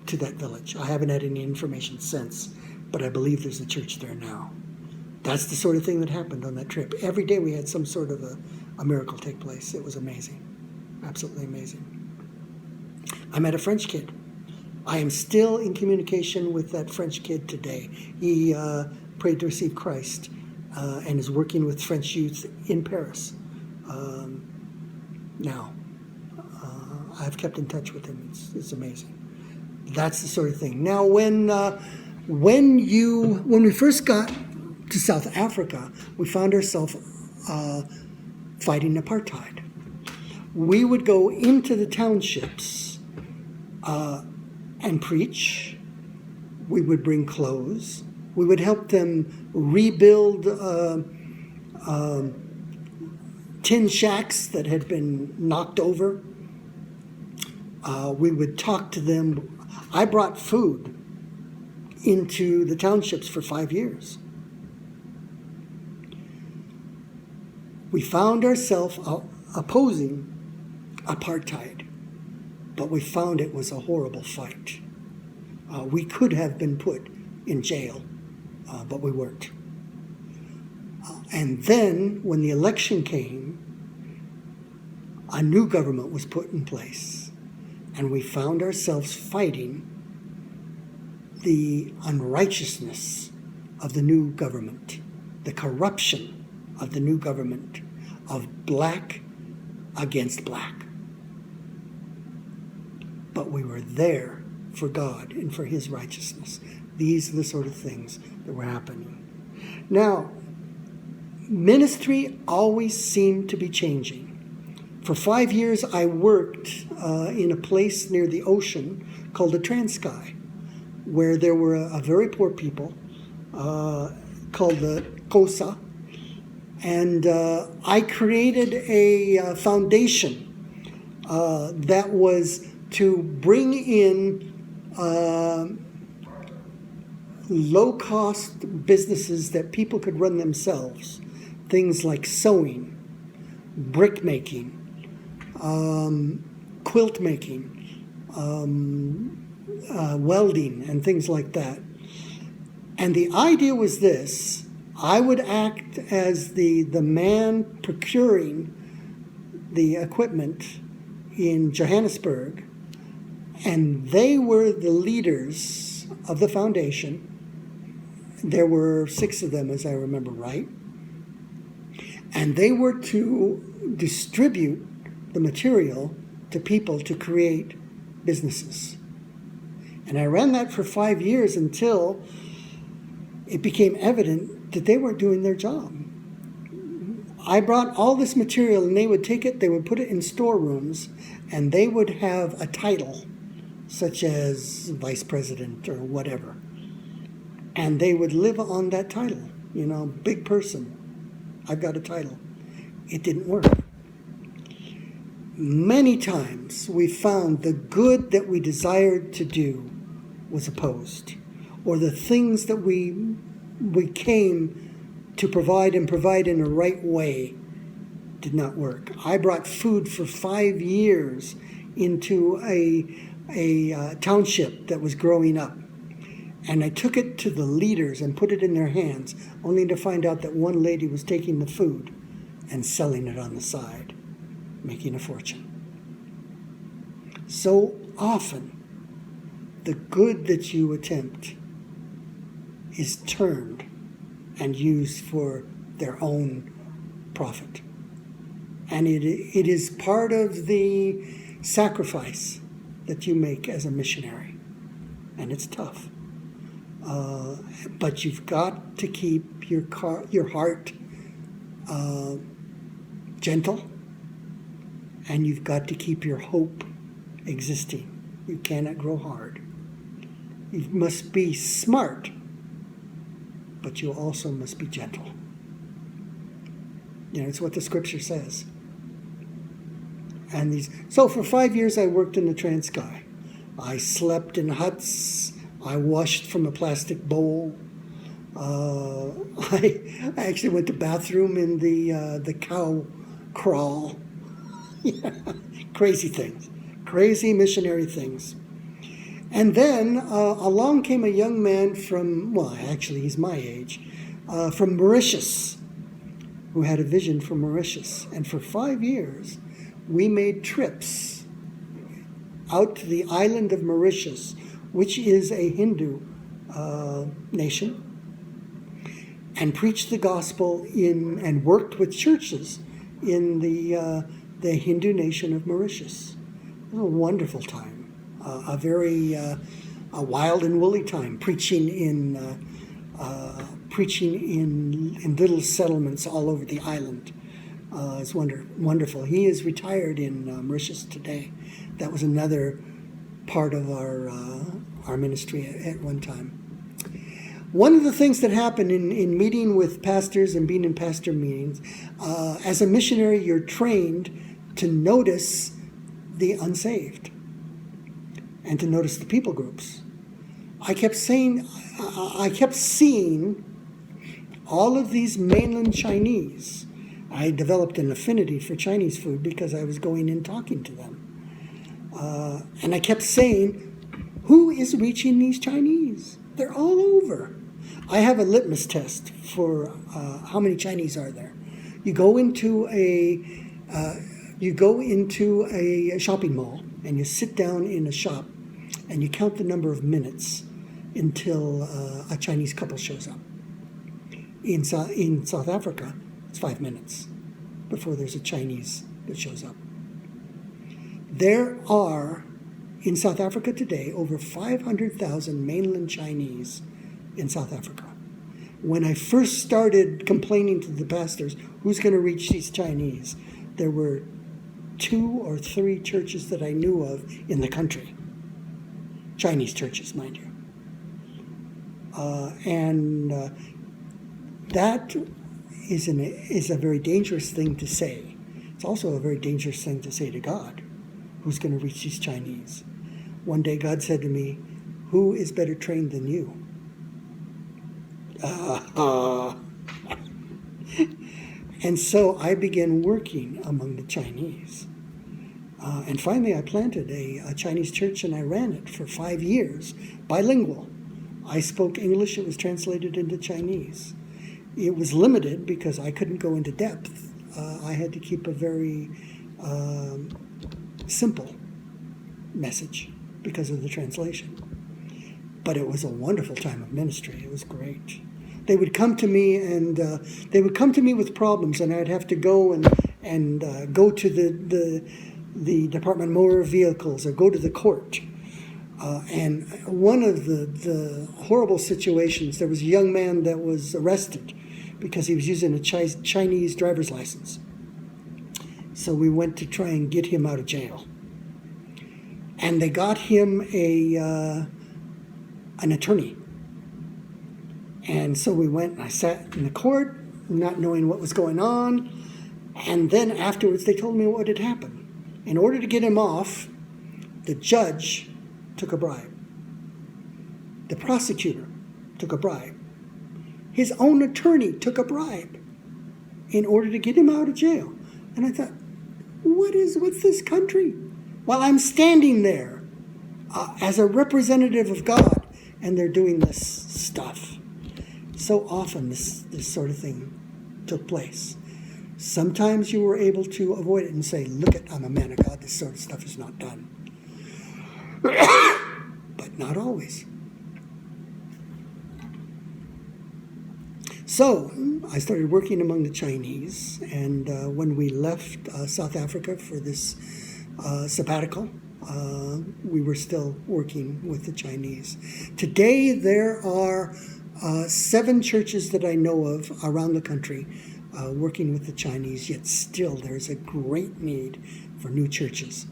to that village. I haven't had any information since, but I believe there's a church there now. That's the sort of thing that happened on that trip. Every day we had some sort of a miracle take place. It was amazing. Absolutely amazing. I met a French kid. I am still in communication with that French kid today. He prayed to receive Christ and is working with French youth in Paris. Now, I've kept in touch with him. It's amazing. That's the sort of thing. Now, when we first got to South Africa, we found ourselves fighting apartheid. We would go into the townships and preach. We would bring clothes. We would help them rebuild tin shacks that had been knocked over. We would talk to them. I brought food into the townships for 5 years. We found ourselves opposing apartheid, but we found it was a horrible fight. We could have been put in jail, but we weren't. And then, when the election came, a new government was put in place, and we found ourselves fighting the unrighteousness of the new government, the corruption of the new government, of black against black. But we were there for God and for His righteousness. These are the sort of things that were happening. Now, ministry always seemed to be changing. For 5 years, I worked in a place near the ocean called the Transkei, where there were a very poor people called the Xhosa. And I created a foundation that was to bring in low-cost businesses that people could run themselves. Things like sewing, brick making, quilt making, welding, and things like that. And the idea was this: I would act as the man procuring the equipment in Johannesburg, and they were the leaders of the foundation. There were 6 of them, as I remember right. And they were to distribute the material to people to create businesses. And I ran that for 5 years until it became evident that they weren't doing their job. I brought all this material, and they would take it, they would put it in storerooms, and they would have a title, such as vice president or whatever. And they would live on that title, big person. I've got a title. It didn't work. Many times we found the good that we desired to do was opposed, or the things that we came to provide and provide in the right way did not work. I brought food for 5 years into a township that was growing up. And I took it to the leaders and put it in their hands, only to find out that one lady was taking the food and selling it on the side, making a fortune. So often, the good that you attempt is turned and used for their own profit. And it is part of the sacrifice that you make as a missionary. And it's tough. But you've got to keep your heart gentle, and you've got to keep your hope existing. You cannot grow hard. You must be smart, but you also must be gentle. It's what the scripture says. So for 5 years I worked in the Transkei. I slept in huts. I washed from a plastic bowl. I actually went to bathroom in the cow crawl. Crazy things, crazy missionary things. And then along came a young man from, actually he's my age, from Mauritius, who had a vision for Mauritius. And for 5 years, we made trips out to the island of Mauritius, which is a Hindu nation, and preached the gospel and worked with churches in the Hindu nation of Mauritius. It was a wonderful time, a very wild and woolly time, preaching in little settlements all over the island. It's wonderful. He is retired in Mauritius today. That was another part of our ministry at one time. One of the things that happened in meeting with pastors and being in pastor meetings, as a missionary, you're trained to notice the unsaved and to notice the people groups. I kept seeing all of these mainland Chinese. I developed an affinity for Chinese food because I was going in talking to them. And I kept saying, who is reaching these Chinese? They're all over. I have a litmus test for how many Chinese are there. You go into a shopping mall and you sit down in a shop and you count the number of minutes until a Chinese couple shows up. In South Africa, it's 5 minutes before there's a Chinese that shows up. There are, in South Africa today, over 500,000 mainland Chinese in South Africa. When I first started complaining to the pastors, who's going to reach these Chinese, there were 2 or 3 churches that I knew of in the country. Chinese churches, mind you. That is a very dangerous thing to say. It's also a very dangerous thing to say to God. Who's going to reach these Chinese? One day God said to me, who is better trained than you? And so I began working among the Chinese. And finally I planted a Chinese church, and I ran it for 5 years, bilingual. I spoke English, it was translated into Chinese. It was limited because I couldn't go into depth. I had to keep a very simple message because of the translation. But it was a wonderful time of ministry. It was great. They would come to me, and they would come to me with problems, and I'd have to go and go to the Department of Motor Vehicles or go to the court. And one of the horrible situations, there was a young man that was arrested because he was using a Chinese driver's license. So we went to try and get him out of jail. And they got him an attorney. And so we went, and I sat in the court, not knowing what was going on. And then afterwards, they told me what had happened. In order to get him off, the judge took a bribe. The prosecutor took a bribe. His own attorney took a bribe in order to get him out of jail. And I thought, what's this country? While I'm standing there as a representative of God, and they're doing this stuff. So often this sort of thing took place. Sometimes you were able to avoid it and say, look, I'm a man of God, this sort of stuff is not done. But not always. So I started working among the Chinese, and when we left South Africa for this sabbatical, we were still working with the Chinese. Today there are 7 churches that I know of around the country working with the Chinese, yet still there's a great need for new churches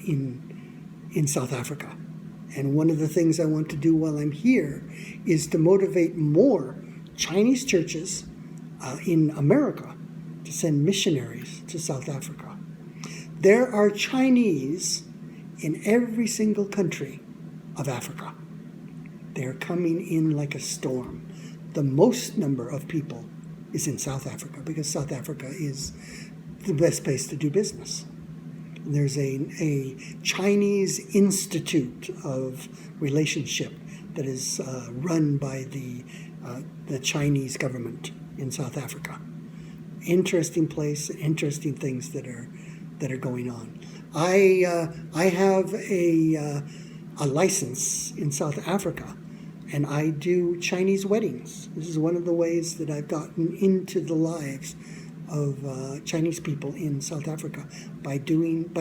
in South Africa. And one of the things I want to do while I'm here is to motivate more Chinese churches in America to send missionaries to South Africa. There are Chinese in every single country of Africa. They are coming in like a storm. The most number of people is in South Africa because South Africa is the best place to do business. And there's a Chinese Institute of Relationship that is run by the Chinese government in South Africa. Interesting place, interesting things that are going on. I have a license in South Africa, and I do Chinese weddings. This is one of the ways that I've gotten into the lives of Chinese people in South Africa by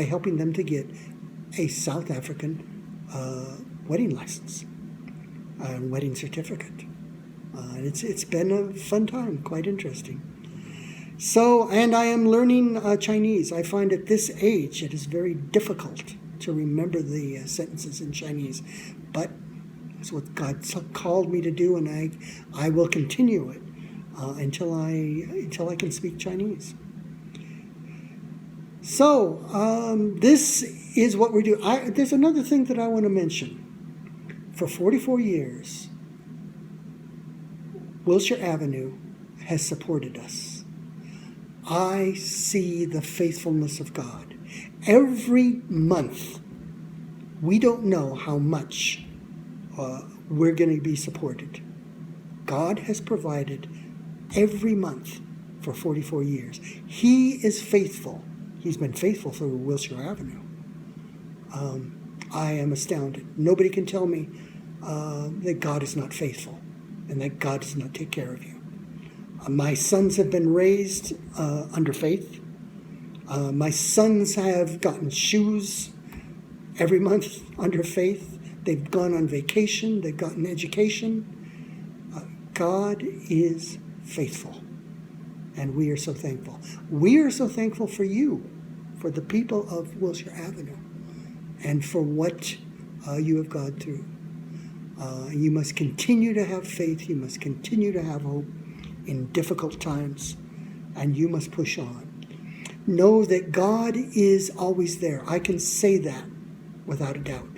helping them to get a South African wedding license and wedding certificate. And it's been a fun time, quite interesting. So, and I am learning Chinese. I find at this age it is very difficult to remember the sentences in Chinese, but it's what God called me to do, and I will continue it until I can speak Chinese. So this is what we do. There's another thing that I want to mention. For 44 years, Wilshire Avenue has supported us. I see the faithfulness of God. Every month, we don't know how much we're going to be supported. God has provided every month for 44 years. He is faithful. He's been faithful through Wilshire Avenue. I am astounded. Nobody can tell me that God is not faithful and that God does not take care of you. My sons have been raised under faith. My sons have gotten shoes every month under faith. They've gone on vacation. They've gotten education. God is faithful, and we are so thankful. We are so thankful for you, for the people of Wilshire Avenue, and for what you have gone through. You must continue to have faith. You must continue to have hope in difficult times, and you must push on. Know that God is always there. I can say that without a doubt.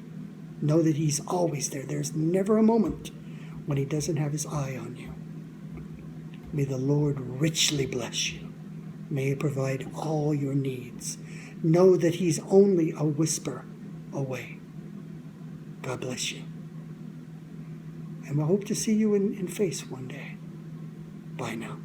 Know that He's always there. There's never a moment when He doesn't have His eye on you. May the Lord richly bless you. May He provide all your needs. Know that He's only a whisper away. God bless you. And we'll hope to see you in face one day. Bye now.